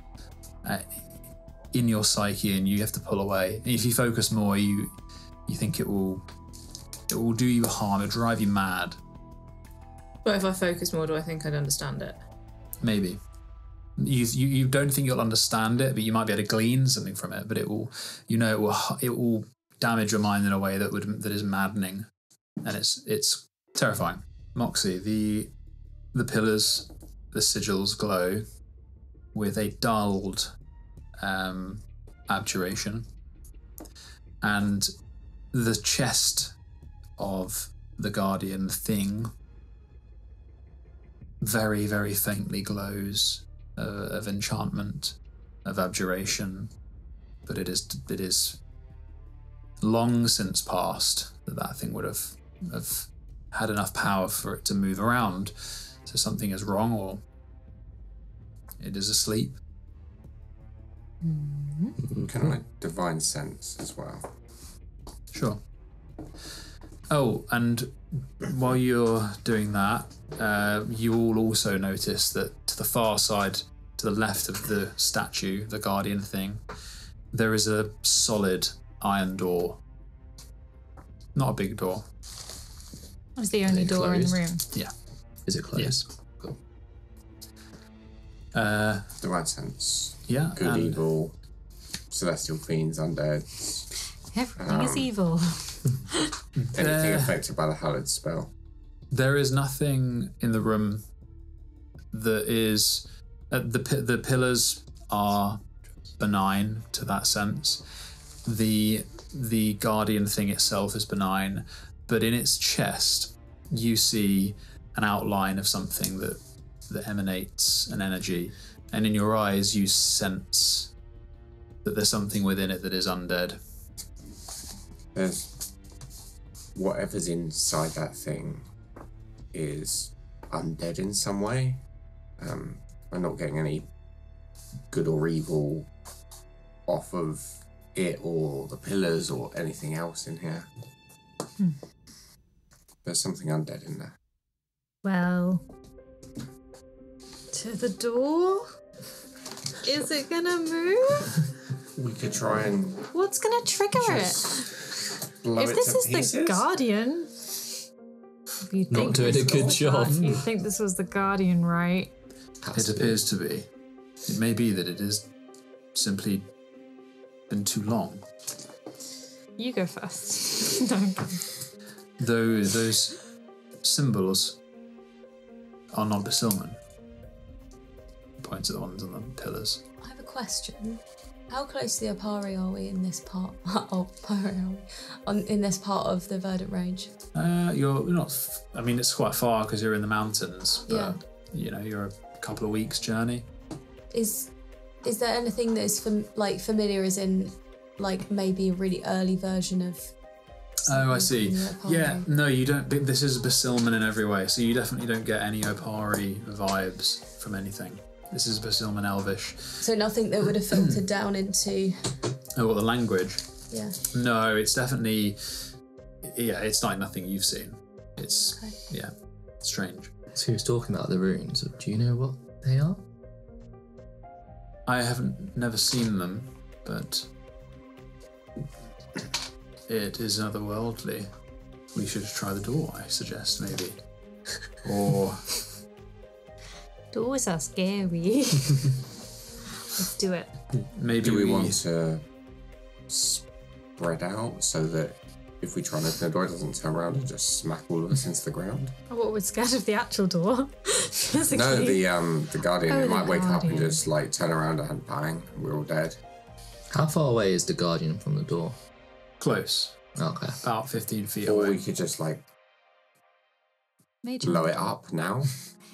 in your psyche, and you have to pull away. And if you focus more, you think it will do you harm, it'll drive you mad. But if I focus more, do I think I'd understand it? Maybe. You don't think you'll understand it, but you might be able to glean something from it. But it will damage your mind in a way that is maddening, and it's terrifying. Moxie, the pillars, the sigils glow with a dulled abjuration, and the chest of the guardian thing very, very faintly glows of enchantment, of abjuration, but it is long since past that thing would have had enough power for it to move around. So something is wrong, or it is asleep. Can I divine sense as well? Sure. Oh, and while you're doing that, you will also notice that to the far side, to the left of the statue, the guardian thing, there is a solid iron door. Not a big door. That's the only door in the room. Yeah. Is it closed? Yes. Cool. Divine sense. Yeah. Good, evil, celestial fiends, undead. Everything is evil. Anything affected by the hallowed spell. There is nothing in the room that is... the pillars are benign to that sense. The guardian thing itself is benign, but in its chest you see an outline of something that emanates an energy, and in your eyes you sense that there's something within it that is undead. There's whatever's inside that thing is undead in some way. I'm not getting any good or evil off of it or the pillars or anything else in here. There's something undead in there. Well, to the door? Is it gonna move? We could try and... What's gonna trigger it? If this is the Guardian... Not doing a good job. You think this was the Guardian, right? It appears to be. It may be that it has simply been too long. You go first. No. Those symbols are not Basilman. Points at the ones on the pillars. I have a question. How close to the Opari are we in this part? In this part of the Verdant Range? You're not. I mean, it's quite far because you're in the mountains, but you're a couple of weeks' journey. Is there anything that is familiar, as in like maybe a really early version of? Oh, I see. Yeah, no, you don't. This is Basilman in every way, so you definitely don't get any Opari vibes from anything. This is Basilman Elvish. So nothing that would have filtered down into... Oh, what, the language? Yeah. No, it's definitely... Yeah, it's like nothing you've seen. It's... Okay. Yeah, strange. So he was talking about the runes. Do you know what they are? I haven't never seen them, but... It is otherworldly. We should try the door, I suggest, maybe. Or... Doors are scary. Let's do it. Maybe do we want to spread out so that if we try and open the door, it doesn't turn around and just smack all of us into the ground? Oh, what, we're scared of the actual door? No, the guardian. It might wake up and Guardian. just like turn around and bang, we're all dead. How far away is the guardian from the door? Close. Okay. About 15 feet Or away. we could just like Mage blow hand. it up now.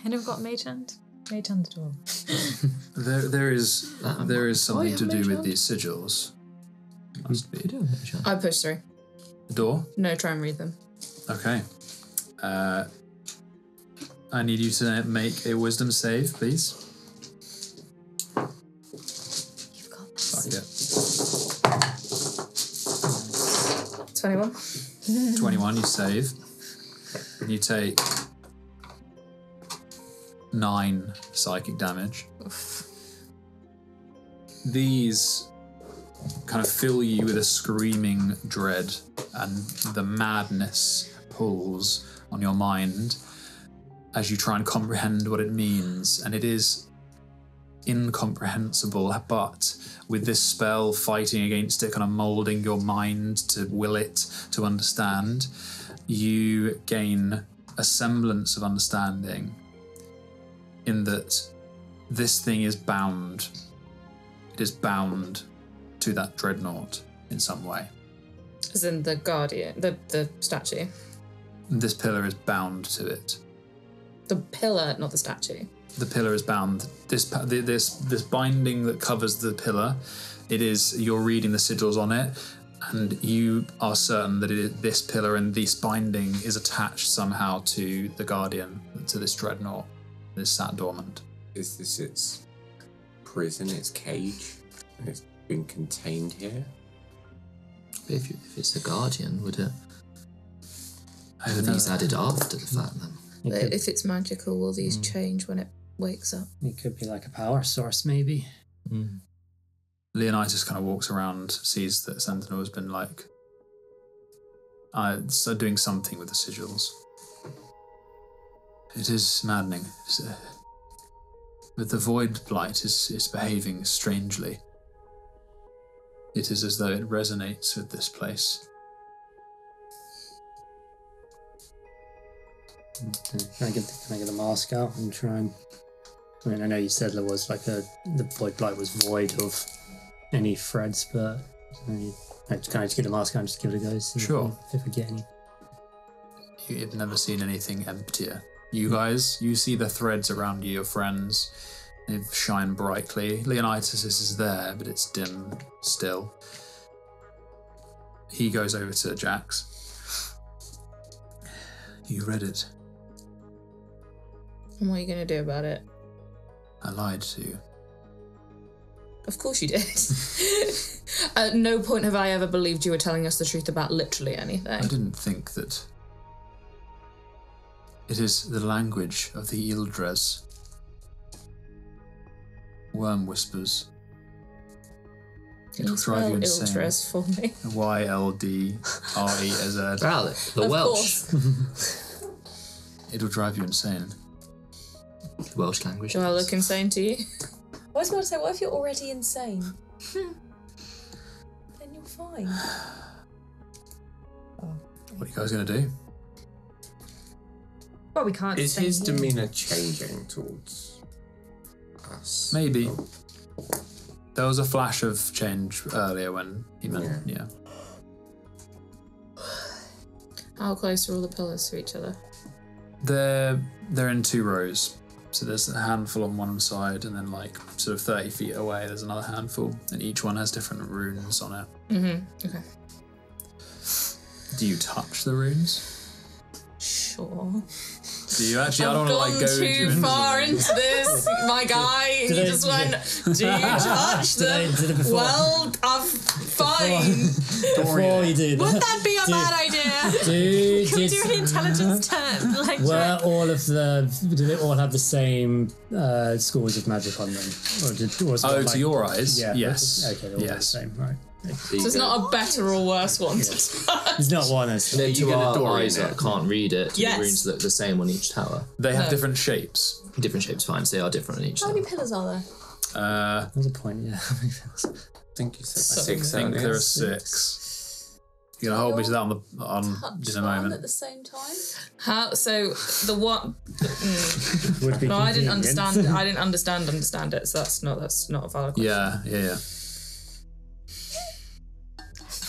Anyone got mage hand? Mage hand the door. There is something yeah, to do mage with hand. these sigils. Must be. I push through. The door? No, try and read them. Okay. I need you to make a wisdom save, please. You've got this. Yeah. 21. 21, you save. And you take 9 psychic damage. These kind of fill you with a screaming dread, and the madness pulls on your mind as you try and comprehend what it means. And it is incomprehensible, but with this spell fighting against it, kind of moulding your mind to will it to understand, you gain a semblance of understanding in that this thing is bound. It is bound to that dreadnought in some way. As in the guardian, the statue. This pillar is bound to it. The pillar, not the statue. The pillar is bound. This binding that covers the pillar, it is, you're reading the sigils on it, and you are certain that this pillar and this binding is attached somehow to the guardian, to this dreadnought, this sat dormant. Is this its prison, its cage, and it's been contained here? If it's the guardian, would it? I Are don't these know. added after the fact then? If it's magical, will these change when it wakes up? It could be like a power source, maybe. Leonidas kind of walks around, sees that Sentinel has been so doing something with the sigils. It is maddening. But the void blight is behaving strangely. It is as though it resonates with this place. Can I get the mask out and try and... I mean, I know you said there was like the void blight was void of any threads, but can I just get the mask out and just give it a go? See Sure. If we get any. You've never seen anything emptier. You guys, you see the threads around you, your friends. They shine brightly. Leonidas is there, but it's dim still. He goes over to Jax. You read it. And what are you going to do about it? I lied to you. Of course you did. At no point have I ever believed you were telling us the truth about literally anything. I didn't think that. It is the language of the Ildres. Worm whispers. Can It'll you drive you spell insane. Ildres for me? YLDREZ. Well, the Of Welsh. course. It'll drive you insane. The Welsh language. Do I look insane to you? I was about to say, what if you're already insane? Then you're fine. What are you guys going to do? Well, we can't. Is stay his here. demeanour changing towards us? Maybe. Oh, There was a flash of change earlier when he meant, yeah. How close are all the pillars to each other? They're in 2 rows. So there's a handful on one side, and then like sort of 30 feet away there's another handful, and each one has different runes on it. Okay. Do you touch the runes? Sure. Do you actually? I don't I've want to gone like go too far into this, my guy, and you just went, do you touch them? Well, I'm fine. Before you do that. Would that be a bad idea? Can we do an intelligence turn? Like, do they all have the same scores of magic on them? Or to your eyes? Yeah. Yes. Okay, they're all the same, right. So it's not a better or worse one to touch. There's not one. Then you to get a our door in eyes it. that can't read it, do Yes. the runes look the same on each tower? They have different shapes. Different shapes, fine. So they are different on each How tower. many pillars are there? There's a point, yeah. I think you said So 6. I think there are 6. You're gonna hold me to that in a Touch one moment. at the same time? How? So the one. Would be No, I didn't convenient. understand. I didn't understand it. So that's not a valid question. Yeah.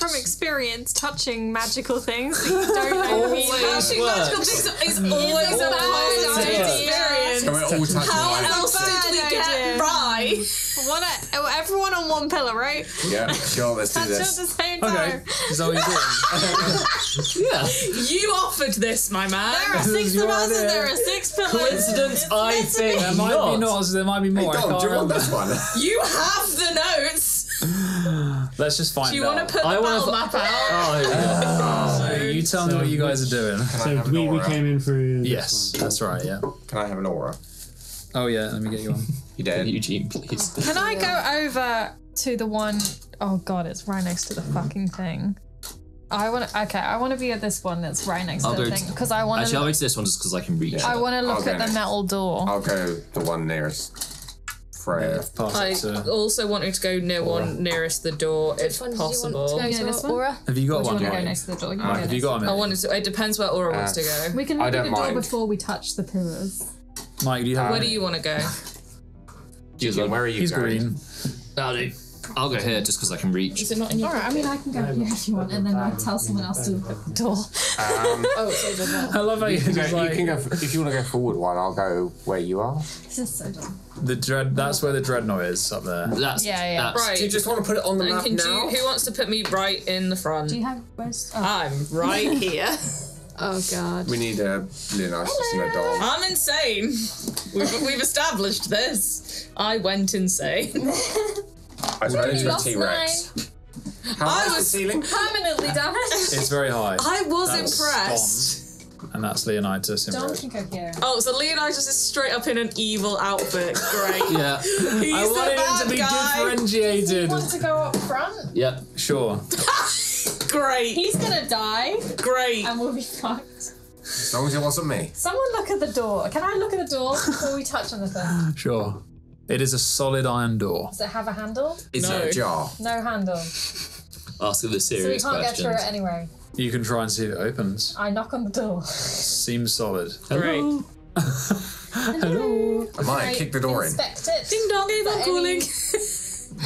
from experience, touching magical things that you don't know meaning. Touching magical things is always a bad experience. Can we all touch How one? else did we get right? Everyone on one pillar, right? Yeah, sure, let's do Touch at this. the same time. Okay, is that what you're doing? You offered this, my man. There are 6 of us and there are 6 pillars. Coincidence? I think There might be not. There might be more. I Dom, can't do you want remember. this one? You have the notes. Let's just find out. Do you want to put the battle map out? So you tell me what you guys are doing. Can I So have an we aura? came in through. Yes, that's right. Yeah. Can I have an aura? Oh yeah. Let me get you one. You dead? Eugene, please. Can I go over to the one oh god, it's right next to the fucking thing. I want to be at this one that's right next I'll to the go thing to- because I want Actually, I'll to. go to this one just because I can reach I it. want to look I'll go at the next. metal door. I'll go the one nearest Freya. Pass I it to. also wanted to go near one nearest the door if Which one possible. do you want to Yeah, go this to, one? Aura? Have you got Or do you one? want to go Mike? next to the door? You can Mike, go have you next. got a I minute? wanted to. It depends where Aura wants to go. We can I look at don't the door mind. before we touch the pillars. Mike, do you have? Where do you want to go? Eugene, where are you He's going? green. I'll go here just because I can reach. Is it not in your? Alright, I mean I can go here if you want, and then I'll tell someone else to look at the door. Oh, it's over there. I love how you You can just go, like you can go, if you want to go forward one, I'll go where you are. This is so dumb. the dread. That's where the dreadnought is up there. That's Yeah. That's, Right. Do you just want to put it on the And map can now? who wants to put me right in the front? Do you have where's? Oh. I'm right here. Oh god. We need a Leonidas and a dog. I'm insane. We've established this. I went insane. I suppose you're a lost T-Rex. How I high is the was- ceiling? Permanently damaged. It's very high. I was That's impressed. And that's Leonidas in Don't red. can go here. Oh, so Leonidas is straight up in an evil outfit. Great. yeah. He's I the wanted bad it to be guy. differentiated. Want to go up front? Yep. Sure. Great. He's gonna die, Great. and we'll be fucked. As long as it wasn't me. Someone look at the door. Can I look at the door before we touch anything? Sure. It is a solid iron door. Does it have a handle? Is No. it a jar? No handle. Ask her the So we serious can't get through questions. it anyway. You can try and see if it opens. I knock on the door. Seems solid. Great. Hello. I might kick the door in. Inspect it. Ding dong, Avon calling.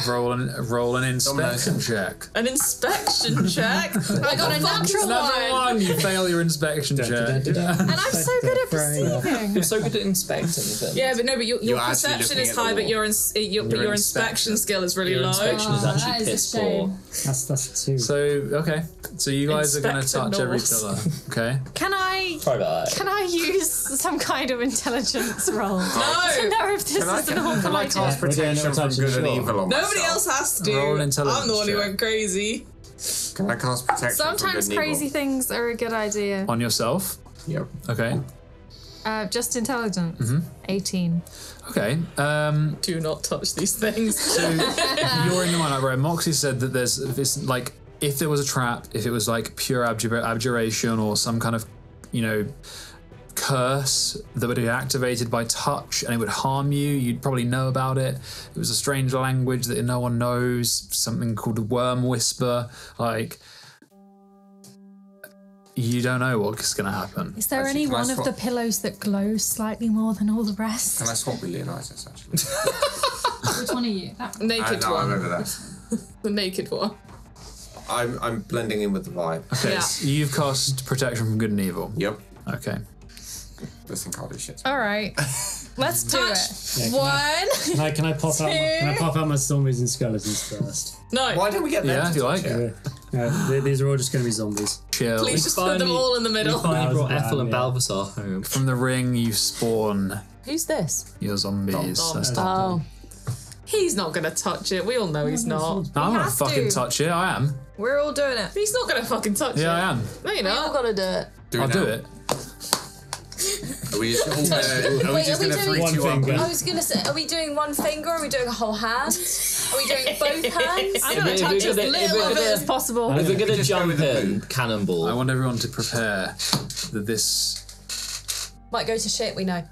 Roll an inspection check. An inspection check. I got a natural Another one. one. You fail your inspection check. And I'm so good at perceiving. You're so good at inspecting things. Yeah, but no, but your You're actually perception looking is at the high, but wall. your inspection skill is really Your low. inspection is actually that is a piss poor. shame. That's 2. So okay. So you guys are going to Inspector touch every Norse. pillar. Okay. Can I use some kind of intelligence roll to know if this is an awful Can I idea? cast protection from good and evil on Nobody myself? else has to. Roll an intelligence I'm the one who check. went crazy. Can I cast protection from Sometimes good and evil? crazy things are a good idea. On yourself. Yep. Okay. Just intelligence. 18. Okay. Do not touch these things. So you're in the one where Moxie said that there's this, like, if there was a trap, if it was like pure abjuration or some kind of, curse that would be activated by touch and it would harm you, you'd probably know about it. It was a strange language that no one knows, something called a worm whisper. Like, You don't know what's going to happen. Is there any one of the pillows that glows slightly more than all the rest? Can I swap with Leonidas, actually? Which one are you? That one. Naked I one. remember that. The naked one. I'm blending in with the vibe. Okay, Yeah. so you've cast protection from good and evil. Yep. Okay. Listen, can't do shit. All right. Let's do it. One. Can I pop out my zombies and skeletons first? No. Why don't we get them? Yeah, if you like. These are all just going to be zombies. Chill. Please just put them all in the middle. Finally brought That was Ethel and bad, yeah. Balthasar home. From the ring, you spawn Who's this? your zombies. Dom. That's Oh. He's not going to touch it. We all know he's not. I'm gonna have fucking to. touch it. I am. We're all doing it. He's not going to fucking touch it. Yeah, I am. No, you're I've not. got to do it. I'll do it. Are we just, just going to doing 3, 2, 1? finger? I was going to say, are we doing one finger or are we doing a whole hand? Are we doing both hands? I'm going to touch as little of it as possible. If we're gonna Just go jump with the in, cannonball. I want everyone to prepare that this. Might go to shit, we know.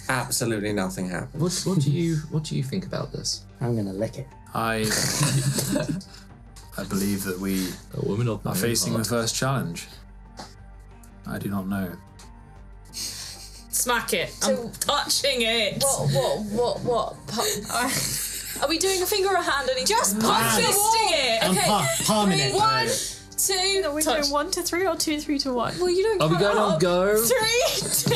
Absolutely nothing happened. What do you think about this? I'm going to lick it. I believe that we A woman of are facing the first challenge. I do not know. Smack it. I'm touching it. What? Are we doing a finger or a hand on each Just one? pop fisting it. I'm palming it. 1, 2. Are we Touch. doing 1 to 3 or 2 3 to 1? Well, you don't Are we count going on up. go? 3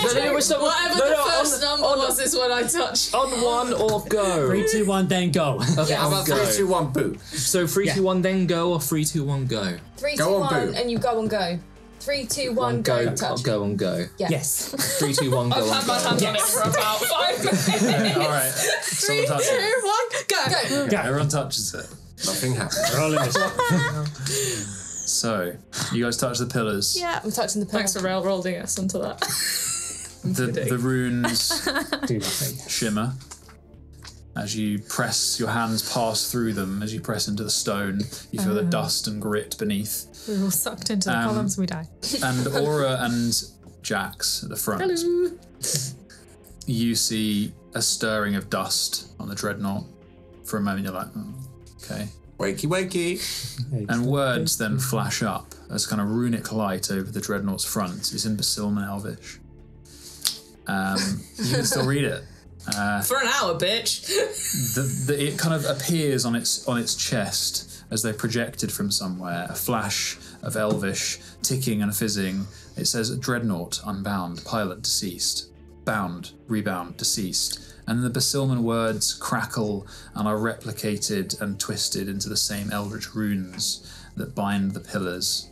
Whatever the first number was is when I touched. On one or go? 3, 2, 1, then go. Okay, How about go. 3, 2, 1, boot? So 3, 2, 1, then go, or 3, 2, 1, go? 3, Go 2, on, 1, boo. and you go on go. 3, 2, 1, go. Touch. Go and go. Yeah. Yes. 3, 2, 1, go. I've had my hand on it for about 5 minutes. All right. 3, 2, 1, go. Go. Everyone touches it. Nothing happened. We're all in this. So you guys touch the pillars. Yeah. I'm touching the pillar. Thanks for railroading us onto that. The runes Do nothing. shimmer as you press your hands pass through them. As you press into the stone, you feel the dust and grit beneath. We're all sucked into the columns and we die. And Aura and Jax at the front. Hello. You see a stirring of dust on the dreadnought. For a moment, you're like, okay. Wakey, wakey. And words then flash up as kind of runic light over the dreadnought's front. It's in Basilman Elvish. You can still read it. For an hour, bitch. It kind of appears on its chest as though projected from somewhere. A flash of Elvish ticking and fizzing. It says Dreadnought unbound, pilot deceased, bound, rebound, deceased. And the Basilman words crackle and are replicated and twisted into the same eldritch runes that bind the pillars.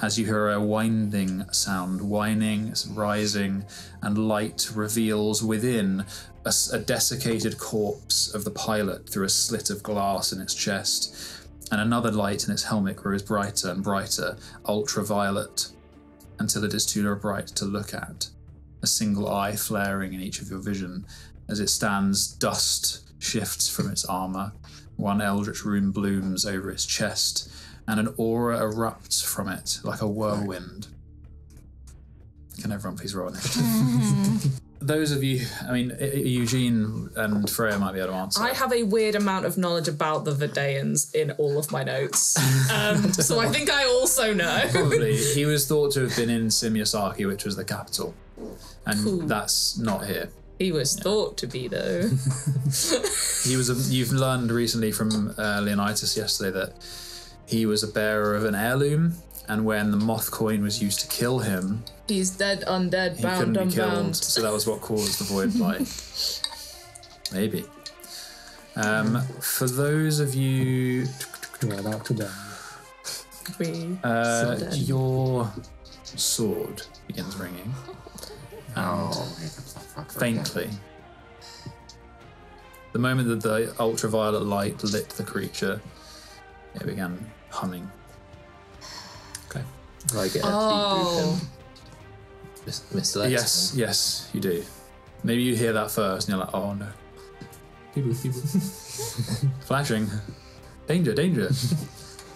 As you hear a winding sound, whining, rising, and light reveals within a desiccated corpse of the pilot through a slit of glass in its chest, and another light in its helmet grows brighter and brighter, ultraviolet, until it is too bright to look at. A single eye flaring in each of your vision. As it stands, dust shifts from its armour. One eldritch rune blooms over its chest, and an aura erupts from it like a whirlwind. Can everyone please roll initiative? Those of you, I mean, Eugene and Freya might be able to answer. I have a weird amount of knowledge about the Verdayans in all of my notes. So I think I also know. Probably. He was thought to have been in Simyasaki, which was the capital. And that's not here. He was thought to be, though. You've learned recently from Leonidas yesterday that he was a bearer of an heirloom, and when the moth coin was used to kill him, He's dead, undead, he bound, couldn't be unbound. killed. So that was what caused the void blight. Maybe. For those of you, We're about to die. your sword begins ringing. Faintly. The moment that the ultraviolet light lit the creature, it began humming. Okay. I get Oh. Mr. Lex. Yes, you do. Maybe you hear that first and you're like, oh no. People. Flashing. Danger.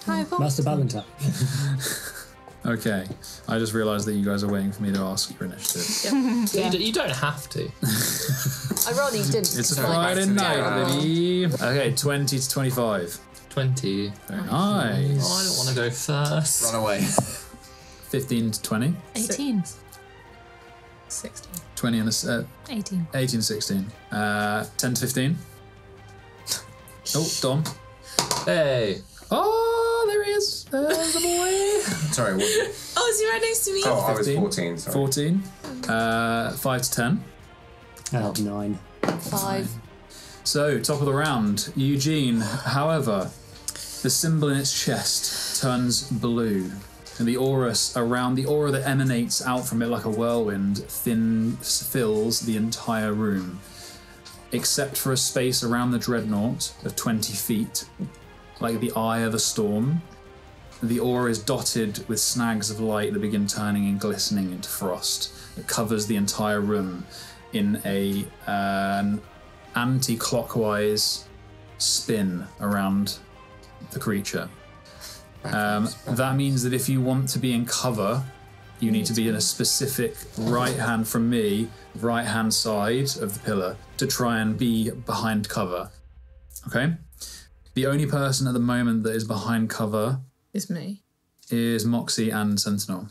Hi, Master Ballantyne. Okay. I just realised that you guys are waiting for me to ask your initiative. You don't have to. I rather you didn't. It's a Friday night, baby. Okay, 20 to 25. 20. Very nice. Oh, I don't want to go first. Run away. 15 to 20. 18. 16. 20 and 18. 18 16. 10 to 15. Oh, Dom. Hey. Oh, there he is. There's the boy. Sorry, what? Oh, is he right next to me? Oh, I was 15. 14, sorry. 14. 5 to 10. 9. 5. So, top of the round, Eugene. However, the symbol in its chest turns blue, and the aura that emanates out from it like a whirlwind fills the entire room, except for a space around the dreadnought of 20 feet, like the eye of a storm. The aura is dotted with snags of light that begin turning and glistening into frost. It covers the entire room in an anti-clockwise spin around the creature. That means that if you want to be in cover, you need to be in a specific right-hand from me, right-hand side of the pillar to try and be behind cover. Okay? The only person at the moment that is behind cover It's me. is Moxie and Sentinel.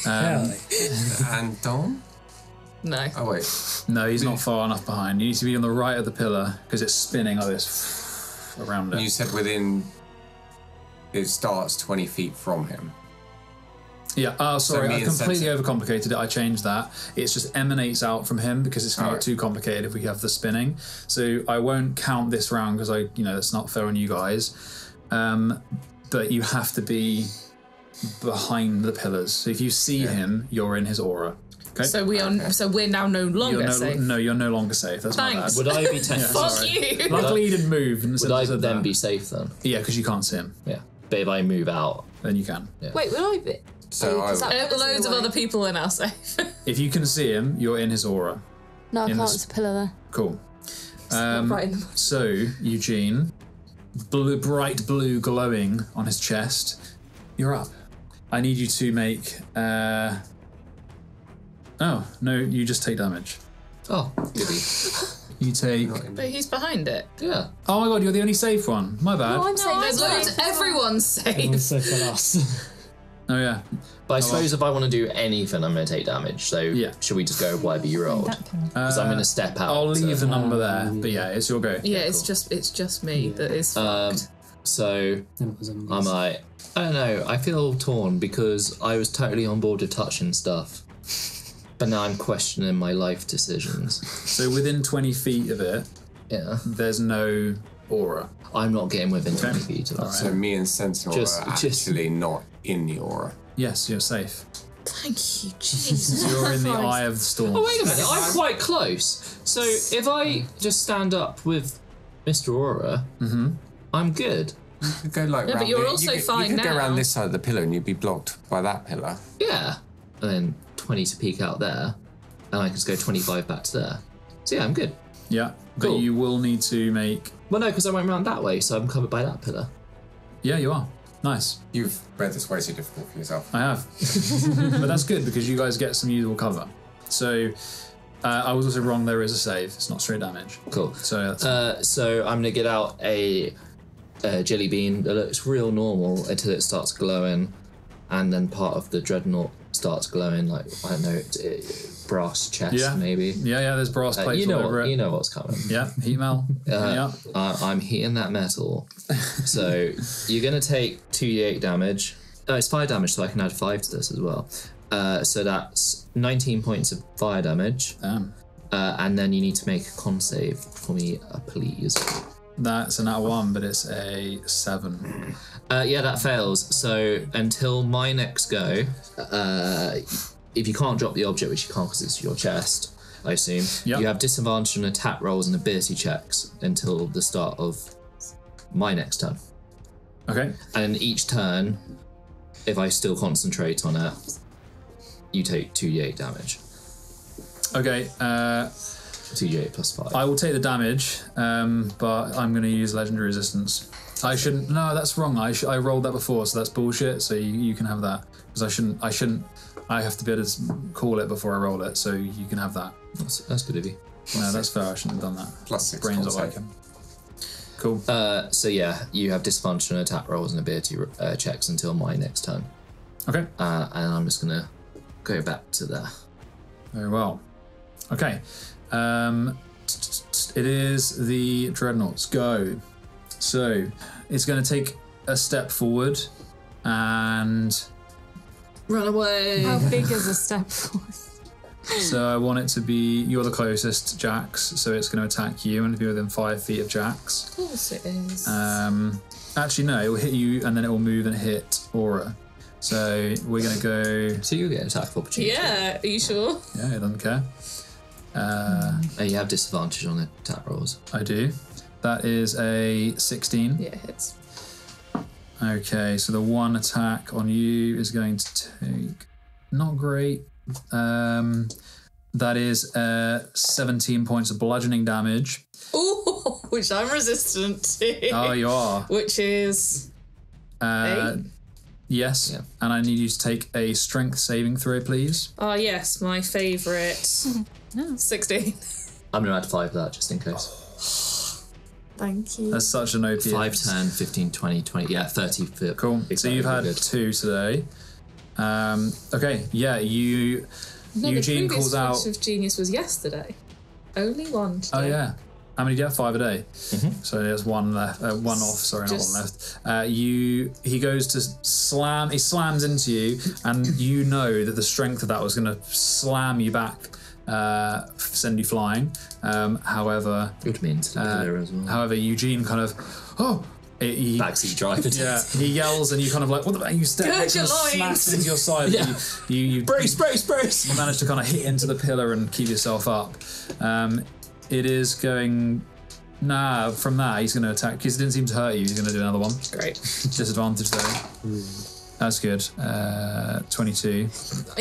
And Dom? No. Oh, wait. No, he's not far enough behind. You need to be on the right of the pillar because it's spinning like this around it. You said within... It starts 20 feet from him. Yeah, sorry, me I and completely Sentinel- overcomplicated it. I changed that. It just emanates out from him because it's going to get too complicated if we have the spinning. So I won't count this round because that's not fair on you guys. But you have to be behind the pillars. So if you see him, you're in his aura. Okay. So we're now no longer safe. No, you're no longer safe. That's Thanks. my bad. Would I be tempted? Fuck you. Luckily, he didn't move. Would I then be safe then? Yeah, because you can't see him. Yeah. But if I move out, then you can. Yeah. Wait, would I be? So I... Loads of other people are now safe. If you can see him, you're in his aura. No, I In can't. the It's a pillar there. Cool. Right in the So, Eugene, bright blue glowing on his chest, you're up. I need you to make... Oh, no, you just take damage. oh, goody. You take... But he's behind it. Yeah. Oh my god, you're the only safe one. My bad. No, I'm saying There's loads. Everyone's safe. Also for us. Oh yeah. But I suppose if I want to do anything, I'm going to take damage. So should we just go with whatever you rolled? Because I'm going to step out. I'll leave the number there, but yeah, it's your go. Yeah, it's just me that is fucked. So I'm like, I don't know. I feel torn because I was totally on board with touching stuff. But now I'm questioning my life decisions. So within 20 feet of it, there's no aura. I'm not getting within 20 feet of it. So me and Sentinel are actually not in the aura. Yes, you're safe. Thank you, Jesus. You're in the eye of the storm. Oh, wait a minute. I'm quite close. So if I just stand up with Mr. Aura, I'm good. You could go like but you're also fine you could go now. around this side of the pillar and you'd be blocked by that pillar. Yeah. And then 20 to peek out there. And I can just go 25 back to there. So yeah, I'm good. Yeah, but Cool. you will need to make... Well, no, because I went around that way, so I'm covered by that pillar. Yeah, you are. Nice. You've made this way too difficult for yourself. I have. But that's good because you guys get some usable cover. So I was also wrong, there is a save. It's not straight damage. Cool. So that's So I'm going to get out a jelly bean that looks real normal until it starts glowing. And then part of the dreadnought starts glowing, like, I don't know, brass chest maybe. Yeah, there's brass plates all over it. You know what's coming. Yeah, heat metal. Yeah. I'm heating that metal. So you're going to take 2d8 damage. It's fire damage, so I can add 5 to this as well. So that's 19 points of fire damage. Damn. And then you need to make a con save for me, please. That's an out of 1, but it's a 7. Yeah, that fails. So until my next go, if you can't drop the object, which you can't because it's your chest, I assume, you have disadvantage on attack rolls and ability checks until the start of my next turn. Okay. And each turn, if I still concentrate on it, you take 2d8 damage. Okay. 2d8 plus 5. I will take the damage, but I'm going to use legendary resistance. I shouldn't. No, that's wrong. I rolled that before, so that's bullshit. So you can have that because I shouldn't. I have to be able to call it before I roll it, so you can have that. That's good of you. No, that's fair. I shouldn't have done that. Plus 6 Brains are con like him. Cool. So yeah, you have disadvantage on attack rolls and ability checks until my next turn. Okay. And I'm just going to go back to there. Very well. Okay. It is the Dreadnought's go. So it's going to take a step forward and run away. How big is a step forward? So I want it to be, you're the closest, Jax, so it's going to attack you and be within 5 feet of Jax. Of course it is. Actually, no, it will hit you and then it will move and hit Aura. So we're going to go... So you get an attack of opportunity. Yeah, are you sure? Yeah, it doesn't care. You have disadvantage on the attack rolls. I do. That is a 16. Yeah, it hits. Okay, so the one attack on you is going to take... Not great. That is 17 points of bludgeoning damage. Ooh, which I'm resistant to. Oh, you are. Which is 8? Yes, yeah. And I need you to take a strength saving throw, please. Oh yes, my favourite. 16. I'm going to add 5 to that just in case. Thank you. That's such an OP. 5, 10, 15, 20, 20. Yeah, 30. For cool. So you've had 2 today. Okay, yeah, Eugene calls out. The of genius was yesterday. Only one today. Oh yeah. How many do you have? 5 a day. So there's one left. One off. Sorry, not one left. He goes to slam. He slams into you, and you know that the strength of that was going to slam you back, send you flying. However, good means as well. However, Eugene kind of backseat driver. Yeah, he yells, and you kind of like, what the? You step and smash into your side. Yeah. You brace. You manage to kind of hit into the pillar and keep yourself up. It is going. Nah, from that he's going to attack because it didn't seem to hurt you. He's going to do another one. Great. Disadvantage though. That's good. 22.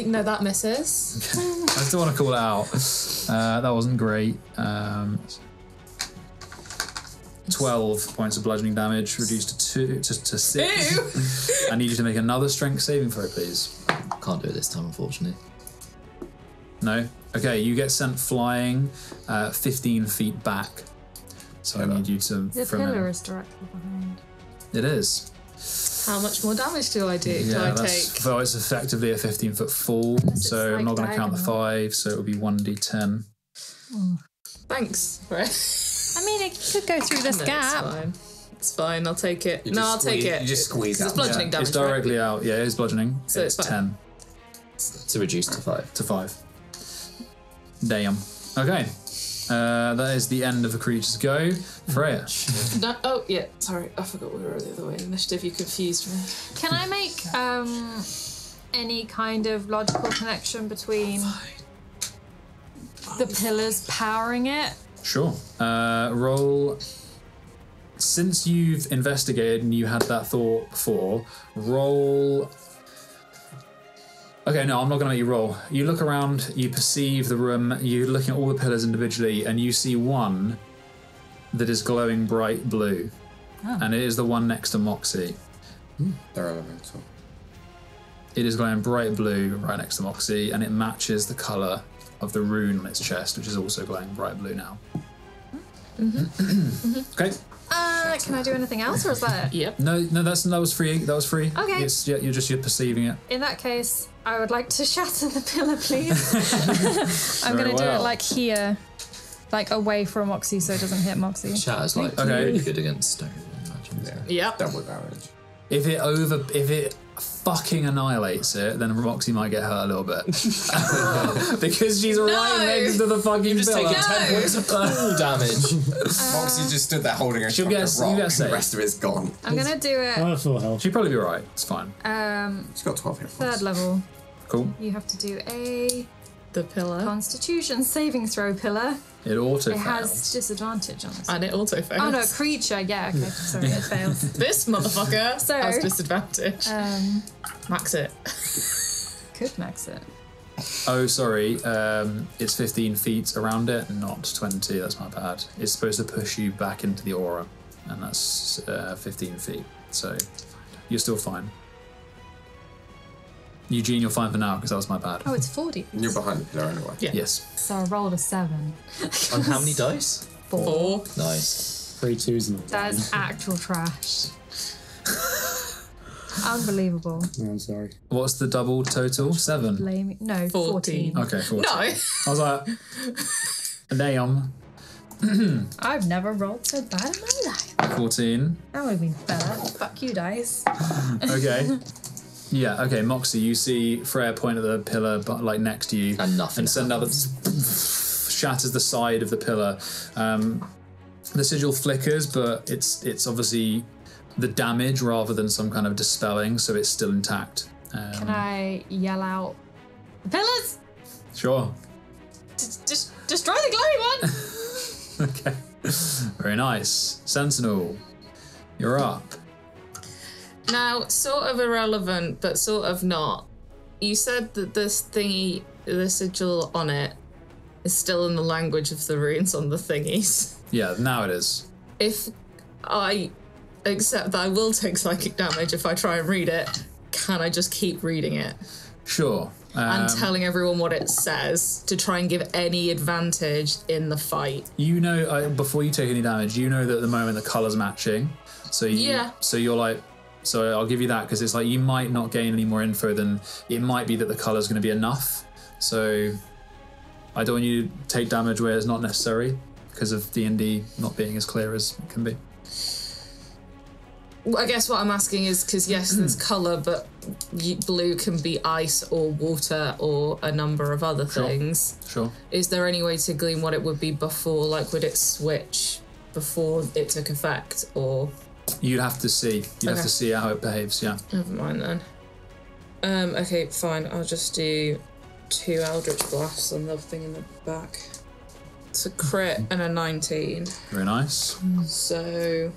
No, that misses. Okay. I still want to call it out. That wasn't great. 12 points of bludgeoning damage, reduced to 6. Ew. I need you to make another strength saving throw, please. Can't do it this time, unfortunately. No? Okay, you get sent flying 15 feet back. So I need you to... The pillar is directly behind. It is. How much more damage do I do? Yeah, do I take? So it's effectively a 15-foot fall, so I'm not going to count the 5, so it'll be 1d10. Thanks. I mean, it could go through this gap. It's fine, I'll take it. I'll take it. You just squeeze out. It's bludgeoning damage. It's directly out. Yeah, it is bludgeoning. So it's 10. To reduce to 5. To 5. Damn. Okay. That is the end of the creature's go. Freya. No, oh, yeah. Sorry, I forgot we were the other way in initiative. You confused me. Can I make any kind of logical connection between the pillars powering it? Sure. Roll. Since you've investigated and you had that thought before, roll. Okay, no, I'm not going to make you roll. You look around, you perceive the room, you're looking at all the pillars individually, and you see one that is glowing bright blue. Oh. And it is the one next to Moxie. They're elemental. It is glowing bright blue right next to Moxie, and it matches the colour of the rune on its chest, which is also glowing bright blue now. Okay. Can I do anything else, or is that it? Yep. No, that was free. That was free. Okay. You're perceiving it. In that case, I would like to shatter the pillar, please. I'm going to do it like here, like away from Moxie, so it doesn't hit Moxie. Shatter's like really good against stone. Yeah. Double damage. If it fucking annihilates it, then Moxie might get hurt a little bit. Because she's right next to the fucking just pillar. taking 10 points of full damage. Moxie just stood there holding a She'll rock, get and the rest of it's gone. I'm going to do it. Oh, full health. She'd probably be right. It's fine. She's got 12 hit points. 3rd level. Cool. You have to do a the pillar Constitution saving throw pillar. It auto fails. It has disadvantage on this. And it auto fails. Oh no, creature. Yeah, okay. Sorry, it fails. This motherfucker So, has disadvantage. Max it. Could max it. Oh, sorry. It's 15 feet around it, not 20. That's my bad. It's supposed to push you back into the aura, and that's 15 feet. So you're still fine. Eugene, you're fine for now because that was my bad. Oh, it's 40. You're behind the pillar anyway. Yeah. Yes. So I rolled a 7. On how many dice? 4. Nice. 3 2s and That is actual trash. Unbelievable. Oh, I'm sorry. What's the double total? 7? No, 14. Okay, 14. No. I was like, damn. I've never rolled so bad in my life. 14. That would have been better. Fuck you, dice. Okay. Yeah, okay, Moxie, you see Freya point at the pillar but like next to you And nothing send out shatters the side of the pillar. The sigil flickers, but it's obviously the damage rather than some kind of dispelling, so it's still intact. Can I yell out, pillars? Sure. Just destroy the glowing one! Okay. Very nice. Sentinel, you're up. Now, sort of irrelevant, but sort of not. You said that this thingy, the sigil on it, is still in the language of the runes on the thingies. Yeah, now it is. If I accept that I will take psychic damage if I try and read it, can I just keep reading it? Sure. And telling everyone what it says to try and give any advantage in the fight. You know, before you take any damage, you know that at the moment the colour's matching. So So you're like, so I'll give you that because it's like you might not gain any more info than it might be that the colour's going to be enough. So I don't want you to take damage where it's not necessary because of D&D not being as clear as it can be. I guess what I'm asking is, because yes, there's colour, but blue can be ice or water or a number of other things. Sure. Is there any way to glean what it would be before? Like, would it switch before it took effect, or...? You'd have to see. You'd have to see how it behaves, yeah. Never mind then. Okay, fine. I'll just do 2 Eldritch Blasts on the thing in the back. It's a crit and a 19. Very nice. So,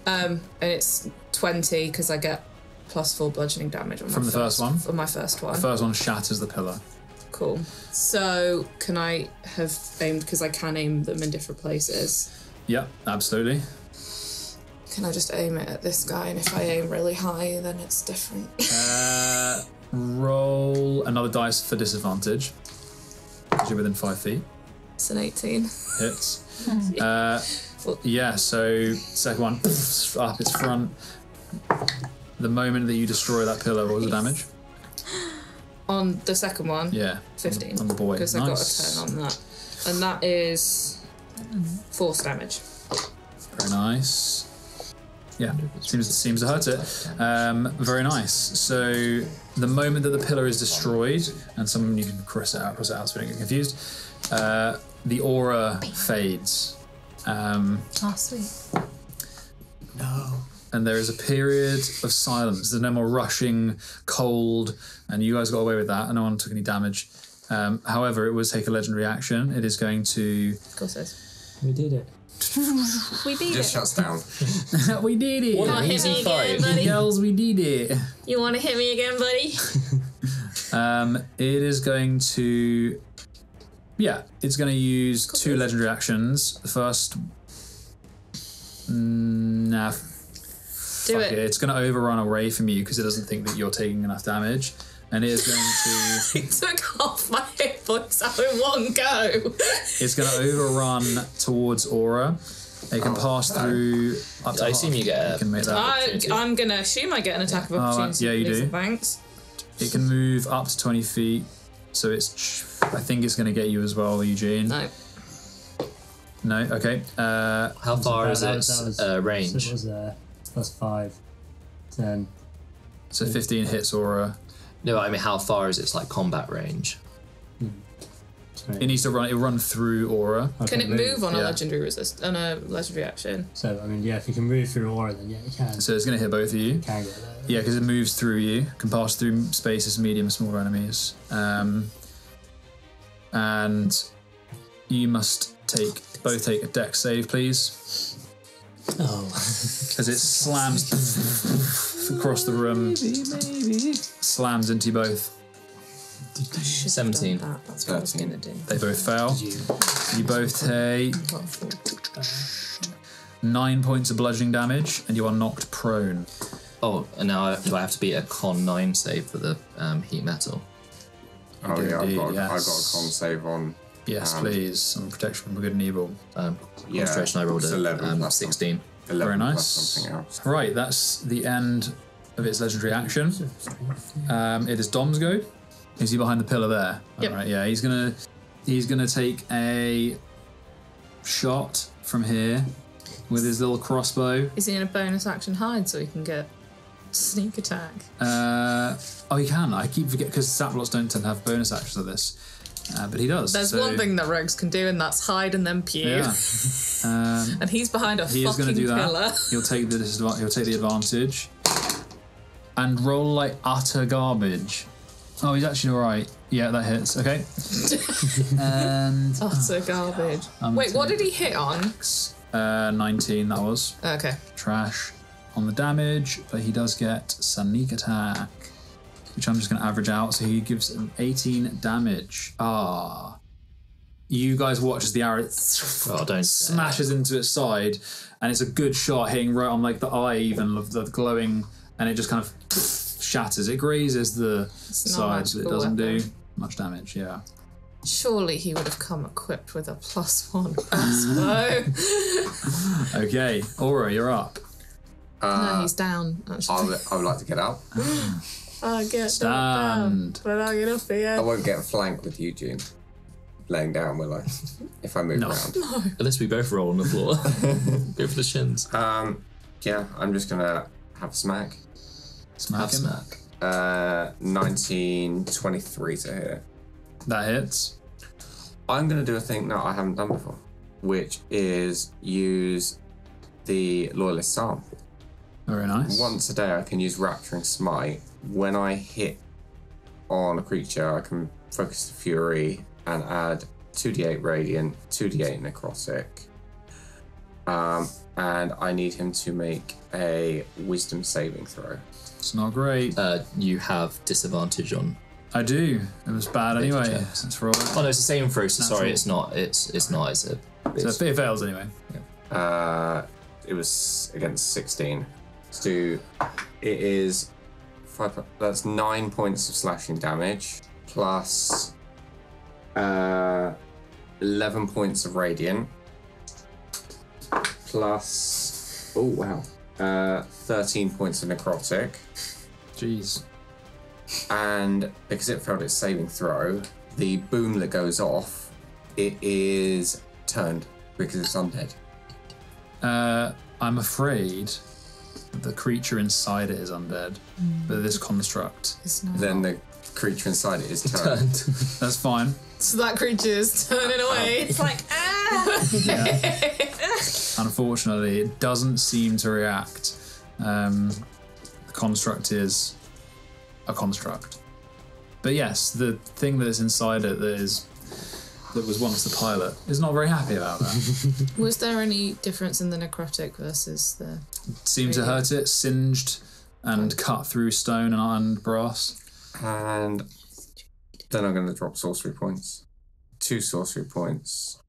and it's 20 because I get +4 bludgeoning damage on From the first one? On my first one. The first one shatters the pillar. Cool. So, can I have aimed, because I can aim them in different places? Yep, absolutely. Can I just aim it at this guy, and if I aim really high, then it's different? Roll another dice for disadvantage, because you're within 5 feet. It's an 18. Hits. Yeah, so second one, up its front. The moment that you destroy that pillar, what was the damage? On the second one? Yeah. 15. On the boy. Because I got a 10 on that. And that is force damage. Very nice. Yeah, seems to hurt it. Very nice. So the moment that the pillar is destroyed, and some you can cross it out so we don't get confused, the aura fades. Oh, sweet. No. And there is a period of silence. There's no more rushing, cold, and you guys got away with that, and no one took any damage. However, it was take a legendary action. It is going to... Of course it is. We did it. We beat Just it. shuts down. We did it! You want to hit me again, buddy? Girls, we did it! You want to hit me again, buddy? It is going to... Yeah, it's going to use 2 legendary actions. The first... Nah. Do it. It's going to overrun away from you because it doesn't think that you're taking enough damage. And it is going to... It took half my hit points out in one go. It's going to overrun towards Aura. It can pass through up to I assume you get You can make that. I'm going to assume I get an attack of opportunity. yeah, you do. Thanks. It can move up to 20 feet. So it's... I think it's going to get you as well, Eugene. No. No? Okay. How far is its range? So it was +5, 10. So 15 hits Aura. No, I mean, how far is its like combat range? It needs to run through Aura. Okay, Can it move on a Yeah. legendary action? So, I mean, yeah, if you can move through aura, then yeah, you can. So it's going to hit both of you. Can get there. Yeah, because it moves through you. Can pass through spaces, medium and smaller enemies. And you must both take a dex save, please. Oh. As it slams across the room. Slams into you both. 17. That's what I was going to do. They both fail. You both take 9 points of bludgeoning damage, and you are knocked prone. Oh, and now do I have to beat a con 9 save for the heat metal? Oh do yeah, indeed, I've got a yes. con save on. Yes, please. Some protection from good and evil. Concentration, I rolled it's 11 a plus 16. 11 Very nice. plus something else. Right, that's the end of its legendary action. It is Dom's go. Is he behind the pillar there? Yep. All right, yeah, he's gonna take a shot from here with his little crossbow. Is he in a bonus action hide so he can get sneak attack? Oh, he can. I keep forgetting because saplots don't tend to have bonus actions of this, but he does. There's one thing that rogues can do, and that's hide and then pew. Yeah. And he's behind a He is going fucking to do pillar. that. He'll take the advantage and roll like utter garbage. Oh, he's actually all right. Yeah, that hits. Okay. And Utter garbage. Wait, what did he hit on? 19. That was Okay. trash on the damage, but he does get sneak attack, which I'm just going to average out. So he gives an 18 damage. You guys watch as the arrow smashes into its side, and it's a good shot hitting right on like the eye even of the glowing, and it just kind of shatters. It grazes the sides, but it doesn't do much damage. Yeah. Surely he would have come equipped with a +1 crossbow. Okay, Aura, you're up. No, he's down. Actually, I would like to get up. I get Stand. down, but I get up I here. won't get flanked with Eugene. Laying down, will I? If I move around. Unless we both roll on the floor. Go for the shins. Yeah, I'm just gonna have a smack. Smack him. 1923 to hit. That hits. I'm gonna do a thing that I haven't done before, which is use the Loyalist Psalm. Very nice. Once a day I can use Rapturing Smite. When I hit on a creature, I can focus the Fury and add 2d8 Radiant, 2d8 Necrotic. And I need him to make a Wisdom saving throw. It's not great. You have disadvantage on. I do. It was bad anyway. checks. It's roll. Oh no, it's the same throw. So sorry, it's not. It's not. It's a. So it fails anyway. It was against 16. So it is 5. That's 9 points of slashing damage plus 11 points of radiant plus 13 points of necrotic. Jeez. And because it failed its saving throw, the boom that goes off, it is turned because it's undead. I'm afraid the creature inside it is undead, but this construct. Then the creature inside it is turned. That's fine. So that creature is turning away. It's like, Unfortunately, it doesn't seem to react. The construct is a construct. But yes, the thing that is inside it that was once the pilot is not very happy about that. Was there any difference in the necrotic versus the... Seemed to hurt it, singed and cut through stone and brass. And then I'm going to drop sorcery points. 2 sorcery points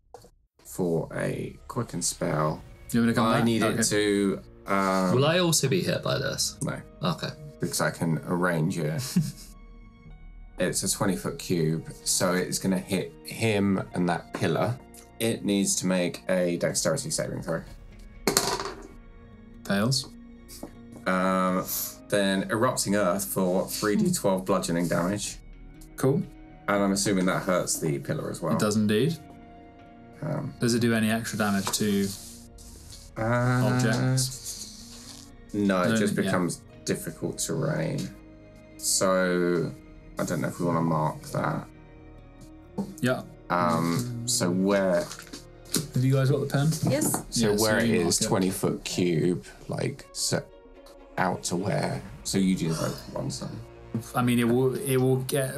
for a quicken spell. You want me to come back? I need it to... Will I also be hit by this? No. Okay. Because I can arrange it. It's a 20-foot cube, so it's going to hit him and that pillar. It needs to make a dexterity saving throw. Fails. Then erupting earth for 3d12 bludgeoning damage. Cool. And I'm assuming that hurts the pillar as well. It does indeed. Does it do any extra damage to objects? No, it just becomes difficult terrain. So I don't know if we want to mark that. Yeah. So where... Have you guys got the pen? Yes. So where it is, mark 20-foot cube, like, set out to where? So you do like one side. I mean, it will get...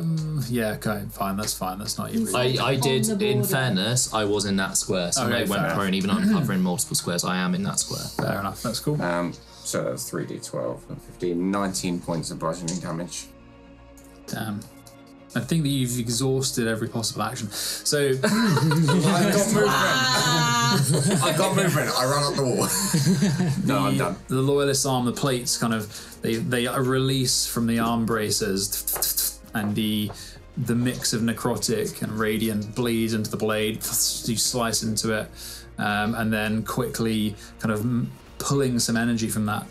yeah, okay, fine, that's fine. That's not even... I did, On the in border. fairness, I was in that square. So Okay, I went fair prone, even though I'm covering multiple squares, I am in that square. Fair enough, that's cool. So that's 3d12 and 15, 19 points of bludgeoning damage. Damn. I think that you've exhausted every possible action. So... I've got movement. I run up the wall. No, I'm done. The loyalist arm, the plates kind of, they release from the arm braces, and the mix of necrotic and radiant bleeds into the blade. You slice into it, and then quickly kind of pulling some energy from that,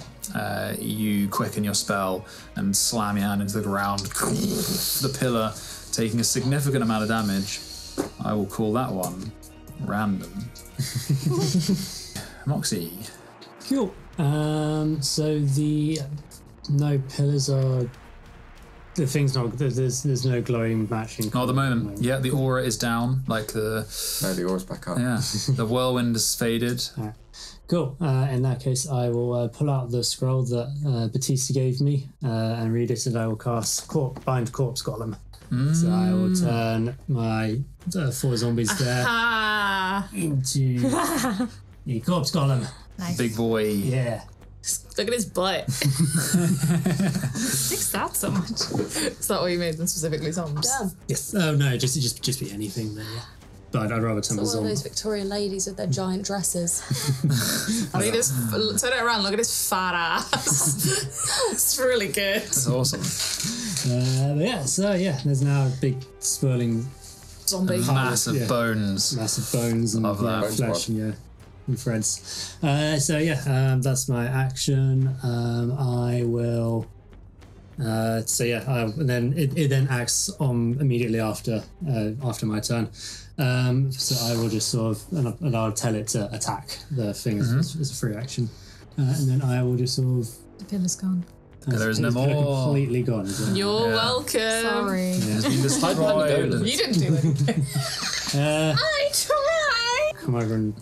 you quicken your spell and slam your hand into the ground. The pillar taking a significant amount of damage. I will call that one random. Moxie. Cool. So the no pillars are. The thing's not. There's no glowing matching. Not at the moment. Yeah, the aura is down. Like the. No, the aura's back up. Yeah, the whirlwind has faded. Right. Cool. In that case, I will pull out the scroll that Batista gave me and read it, and I will cast Bind Corpse Golem. So I will turn my 4 zombies there into the Corpse Golem. Nice. Big boy. Yeah. Look at his butt. Sticks that so much. Is that why you made them specifically zombies? Damn. Yes. Oh no, just be anything there. Yeah. But I'd rather turn It's my one of those zombie. Victorian ladies with their giant dresses. I mean, turn it around. Look at his fat ass. It's really good. That's awesome. But yeah. So yeah, there's now a big swirling Zombie. Massive bones. massive bones and Love that. flesh and threads. So yeah, that's my action. I will. And then it then acts on immediately after my turn. So I will just sort of and I'll tell it to attack the thing as a free action, and then I will just sort of. The pillar's gone. There is no more. Completely gone. You're welcome. Sorry. It's been destroyed. You didn't do anything. I tried! Come over and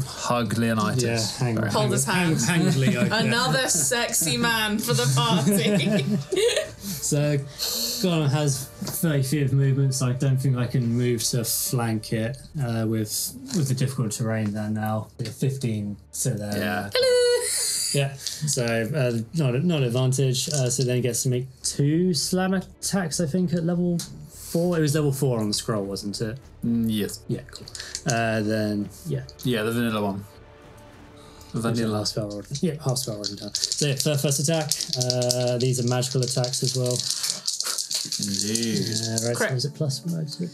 Hug Leonidas. yeah, hang Hold his hand. hang with Leo. yeah. Another sexy man for the party. So Golem has 30 feet of movement, so I don't think I can move to flank it with the difficult terrain there now. 15 to there. Yeah. Yeah. So not advantage. So then he gets to make 2 slam attacks, I think, at level 4. It was level 4 on the scroll, wasn't it? Yes. Yeah, cool. Then yeah. Yeah, the vanilla one. The vanilla. Half spell roll. Yeah, half spell rolling down. So yeah, first attack. These are magical attacks as well. Indeed. Right, Correct. so is it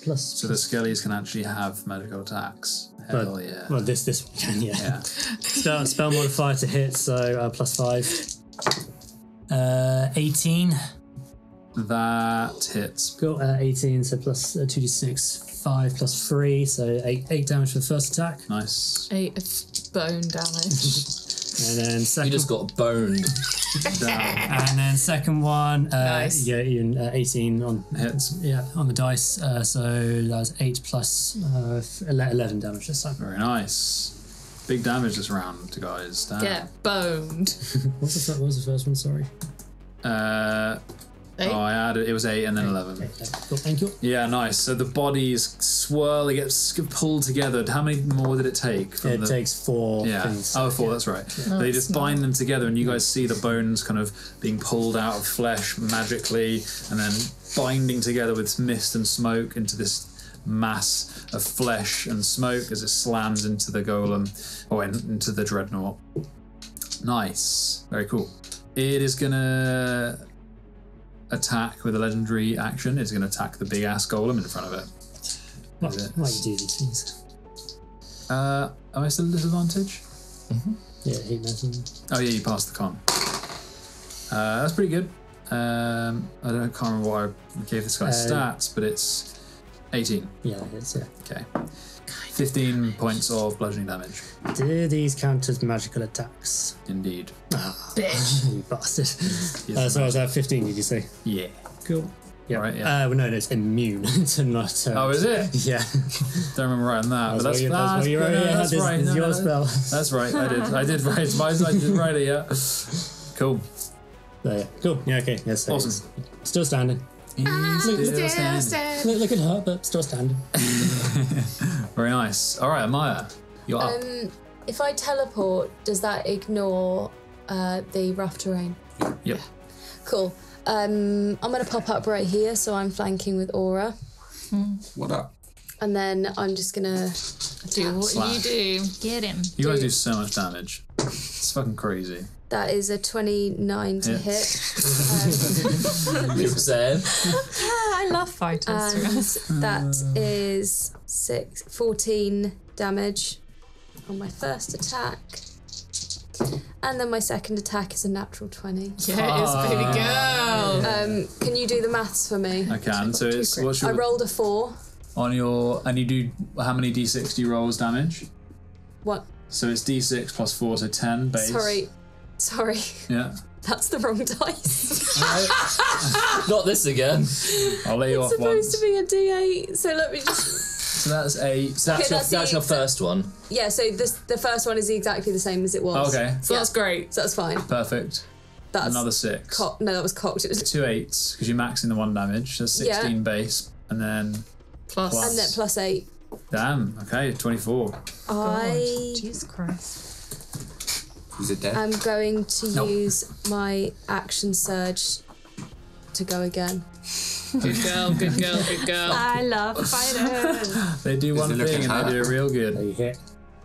plus? So the skellies can actually have magical attacks. Hell yeah. Well, this one can, yeah. Spell modifier to hit, so plus 5. 18. That hits. Cool. 18, so plus 2d6, 5 plus 3, so 8 damage for the first attack. Nice. 8 of bone damage. And then second. You just got boned. And then second one. Nice. Yeah, Ian, 18 on Hits. Yeah, on the dice. So that's 8 plus 11 damage this time. Very nice. Big damage this round, guys. Damn. Get boned. What was the first one? Sorry. 8? I added, it was 8 and then 11. Cool, thank you. Yeah, nice. So the bodies swirl, they get pulled together. How many more did it take? It takes 4 Yeah. things. 4, that's right. They just bind them together and you guys see the bones kind of being pulled out of flesh magically and then binding together with mist and smoke into this mass of flesh and smoke as it slams into the golem, or into the dreadnought. Nice. Very cool. It is going to attack with a legendary action. It's going to attack the big ass golem in front of it. Why you do these things? Am I still at disadvantage? Yeah, heat metal. Oh yeah, you passed the con. That's pretty good. I can't remember what I gave this guy stats, but it's 18. Yeah, it's Okay. 15 points of bludgeoning damage. Do these count as magical attacks? Indeed. Bitch. You bastard. Yes, So I was at 15, did you say? Yeah. Cool. Yeah. Right, yeah. Well, no, it's immune to not. Oh, is it? Yeah. Don't remember writing that, but that's what you wrote. Yeah, that's right. This is No, your no, spell. That's right. I did write it. Yeah. Cool. So, yeah. Cool. Yeah. Okay. Yes. So Awesome. it's still standing. Look at her, but still standing. Very nice. All right, Amaya, you're up. If I teleport, does that ignore the rough terrain? Yep. Cool. I'm going to pop up right here, so I'm flanking with Aura. What up? And then I'm just going to Do what Slash. you do. Get him. You guys do so much damage. It's fucking crazy. That is a 29 to hit. Said. I love fighters. And that is 14 damage on my first attack. And then my second attack is a natural 20. Yeah, it's baby girl. Can you do the maths for me? I can. So it's what's I your rolled a 4. on your and you do how many d6 do you roll as damage? What? So it's d6 plus 4, so 10 base. Sorry. Yeah. That's the wrong dice. Not this again. I'll lay you off It's once. supposed to be a D8, so let me just... So that's 8. So that's your first one. Yeah, so the first one is exactly the same as it was. Okay. So that's great. So that's fine. Perfect. That's Another 6. No, that was cocked. It was 2 8s, because you're maxing the 1 damage. So 16 base, and then Plus. and then plus 8. Damn, okay, 24. Jesus Christ. Is it dead? I'm going to use my action surge to go again. Good girl, good girl, good girl. I love fighters. They do one it thing looking and they do it real So good. you hit.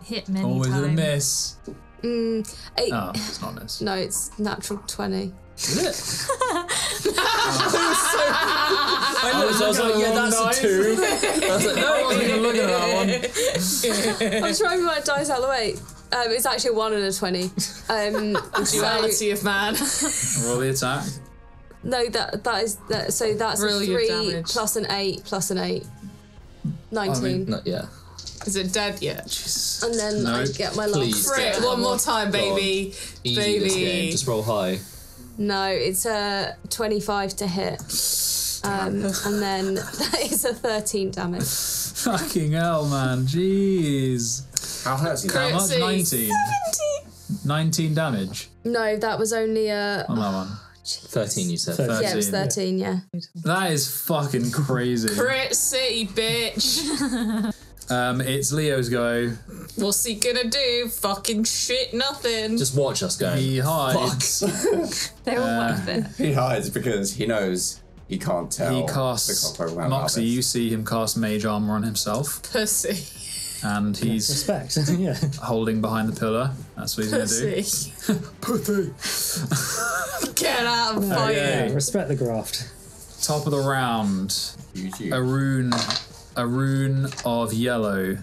Hit many Always times. a miss. 8. Oh, it's not a miss. No, it's natural 20. Is it? I was like, yeah, that's a 2. I was like, no, I wasn't even looking at that one. I'm trying my dice out of the way. It's actually a 1 and a 20. Duality of man. Roll the attack. No, that's Brilliant a 3 damage. plus an 8 plus an 8. 19. Not yet. Is it dead yet? And then No. I get my Please. last. Frick, one more time, baby. Easy Baby. this game. Just roll high. No, it's a 25 to hit. And then that is a 13 damage. Fucking hell, man. Jeez. How hurts he? How much? Crazy. 19. 19 damage No, that was only a. on that one. 13, you said. 13. Yeah, it was 13, yeah. That is fucking crazy. Crit City, bitch. It's Leo's go. What's he gonna do? Fucking shit, nothing. Just watch us go. He hides. They were worth it. He hides because he knows he can't tell. He the casts. Clockwork Man Moxie, others. you see him cast mage armor on himself, Pussy. and he's Respect. Yeah. holding behind the pillar. That's what he's going to do. Pussy. Get out and fight Yeah, it. respect the graft. Top of the round. GG. A rune of yellow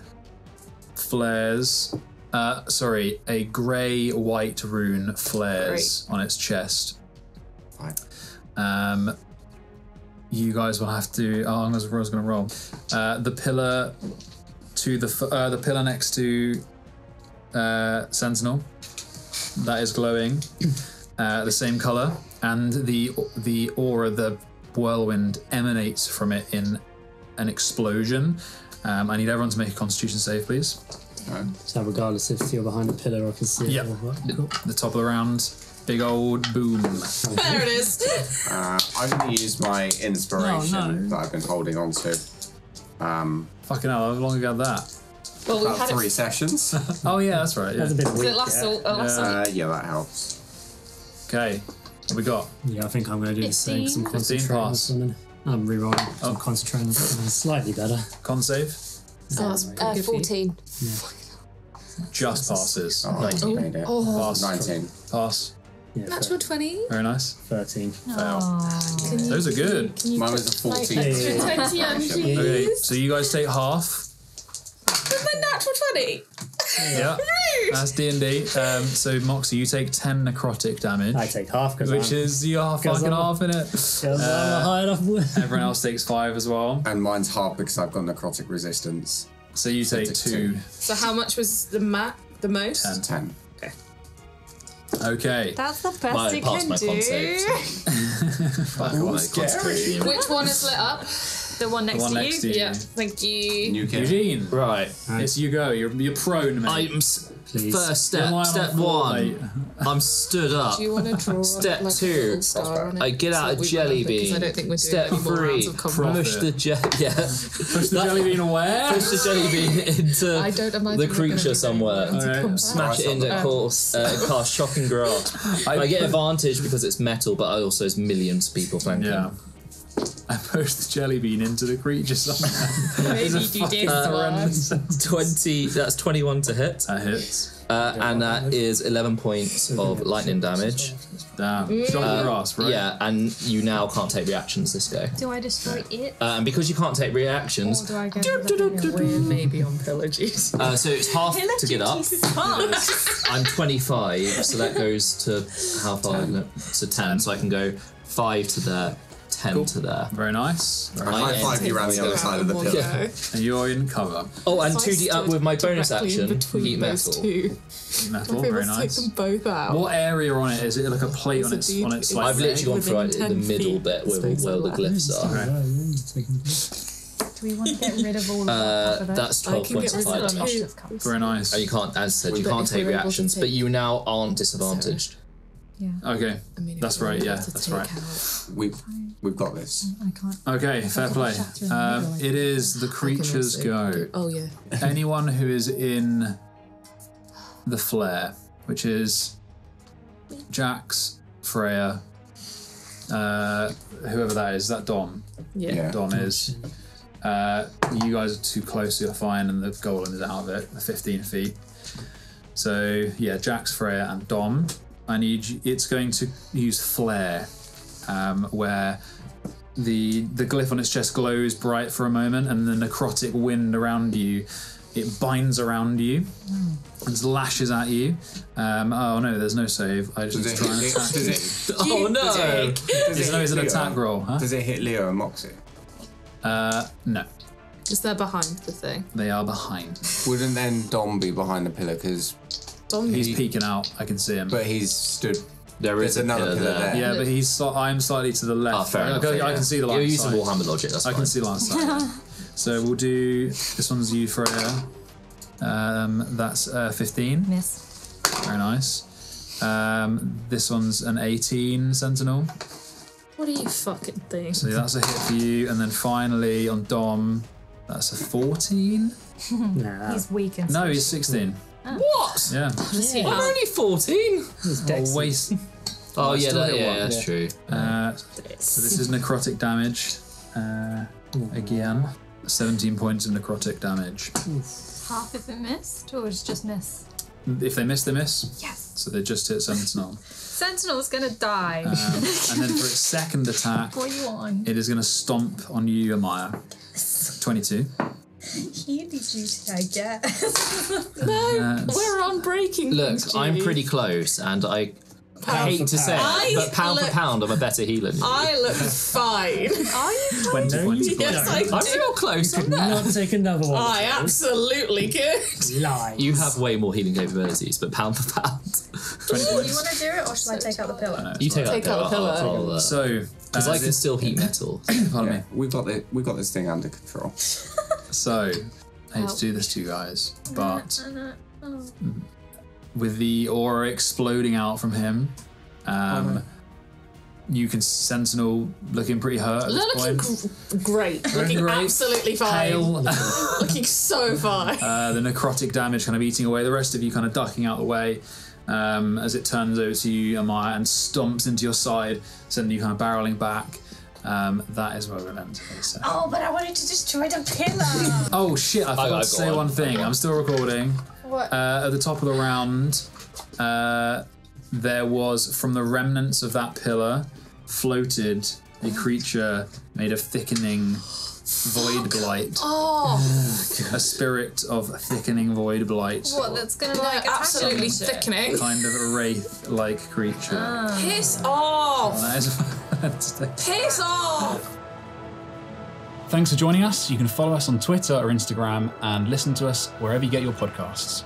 flares. A grey-white rune flares on its chest. Fine. You guys will have to. I was going to roll. The pillar to the pillar next to Sentinel. That is glowing, the same color, and the aura, the whirlwind emanates from it in an explosion. I need everyone to make a Constitution save, please. So regardless if you're behind a pillar or can see Yep. it or what. Cool. The top of the round, big old boom. There it is. I'm going to use my inspiration that I've been holding on to. Fucking hell, how long ago that? Well, we About had 3 it. sessions. Oh yeah, that's right. That's a Yeah. bit weak. Was it last week? Yeah, that helps. Okay, what we got? Yeah, I think I'm going to do the same. 'Cause I'm 15 concentrating on pass. something. I'm rerolling. So I'm concentrating on something slightly better. Con save that's pretty good for you. 14. just passes. Oh, Like, you made it. pass. 19. Pass. Yeah, Natural 20. Very nice. 13. Fail. Those are good. Mine was a 14. Yeah. 20 Okay, so you guys take half. The natural 20. Yeah, that's D&D. So Moxie, you take 10 necrotic damage, I take half because which is you are fucking I'm- half in it. I'm a high enough. Everyone else takes 5 as well. And mine's half because I've got necrotic resistance. So you take take 2. So how much was the most? 10. Okay. That's the best I you passed can my con do. save. Fuck off. Scary. Which one is lit up? The one next The one to next you. to you. Yeah, thank you. New kid. Eugene. Right. It's you go. You're prone, mate. Please. First You're step. lying on Step the floor, 1. mate. I'm stood up. Do you want to draw Step like 2, a little star on it? I get So out that a we jelly remember, 'cause bean. I don't think we're doing Step any more 3, rounds of combat. push the Push the jelly bean away. push the jelly bean into I don't imagine the we're gonna creature be somewhere. doing rounds of Alright. combat. Smash it into cast shocking grasp. I get advantage because it's metal, but also there's millions of people flanking. Yeah. I pushed the jelly bean into the creature somehow. Maybe you did horrendous. 20. That's 21 to hit. That hits. And that is 11 points of lightning damage. Damn. Shocking grass, right? Yeah, and you now can't take reactions this go. Do I destroy it? And because you can't take reactions... Or do I go weird maybe on pillagers? So it's half to get up. I'm 25, so that goes to how far? 10. So 10, so I can go 5 to there, 10 to there. Very nice. High five you around the other side of the pillar. Yeah. And you're in cover. Oh, and 2D up with my bonus action, heat metal. Metal, very nice. Take them both out. What area on it is it? Like a plate on its like. I've literally gone for within the 10 middle feet, bit where the glyphs are. Okay. Do we want to get rid of all of that? That's 12 points of fire damage. Very nice. And you can't, as I said, you But can't if take we're able to reactions, take- but you now aren't disadvantaged. Yeah. Okay. I mean, if That's we're right, able yeah, to that's take right. out- We've got this. I can't. Okay, fair play. It is the creatures go. Oh yeah. Anyone who is in the flare, which is Jax, Freya, whoever that is that Dom? Yeah. Dom is. You guys are too close, so you're fine, and the golem is out of it, 15 feet. So yeah, Jax, Freya, and Dom. I need you, it's going to use flare, where the glyph on its chest glows bright for a moment, and the necrotic wind around you, it binds around you and lashes at you. Oh no, there's no save. I just need to try and attack you. Oh no! It's an attack roll, huh? Does it hit Leo and Moxie? No. Is they're behind the thing? They are behind. Wouldn't then Dom be behind the pillar? Because He's peeking out. I can see him. But he's stood. There's another pillar there. Yeah, but I'm slightly to the left. Oh, fair enough. I can see the line. You're of using sight. Warhammer logic. That's fine. I can see line of sight. So we'll do this one's you, Freya. That's 15. Miss. Very nice. This one's an 18 Sentinel. What are you fucking thing? So that's a hit for you, and then finally on Dom, that's a 14. Nah. He's weak and No, he's 16. What? Yeah. I'm only 14. Oh, waste. Oh yeah, still hit one. that's true. So this is necrotic damage. Again, 17 points of necrotic damage. half if it missed, or it's just miss? If they miss, they miss. Yes. So they just hit Sentinel. Sentinel's gonna die. And then for its second attack, What are you on? it is going to stomp on you, Amaya. 22. Healy duty, I guess. We're on breaking. Look, things, I'm Judy. pretty close, and I hate to say it, but pound for pound, I'm a better healer than you. I look fine. Are you? 20 points of Yes, I I'm do. real close. I'm there. Not take another one. I absolutely could. Lies. You have way more healing capabilities, but pound for pound. 20 Do you points. want to do it, or should I take out the pillar? You take Take out the pillar. So, because I can still heat metal. pardon me. We've got this thing under control. So, I hate to do this to you guys, but with the aura exploding out from him, you can Sentinel looking pretty hurt at They're this looking point. great. Looking great. absolutely fine. Pale. Looking so fine. The necrotic damage kind of eating away. The rest of you kind of ducking out the way as it turns over to you, Amaya, and stomps into your side, sending you kind of barreling back. That is where we'll end today's session. Oh, but I wanted to destroy the pillar. Oh shit, I forgot to say one thing. I'm still recording. What? At the top of the round, there was, from the remnants of that pillar, floated a creature made of thickening void blight. Oh, A spirit of thickening void blight. What? That's gonna like attack absolutely him and shit? thickening. Kind of a wraith-like creature. Piss off. That is Piss off. Thanks for joining us. You can follow us on Twitter or Instagram and listen to us wherever you get your podcasts.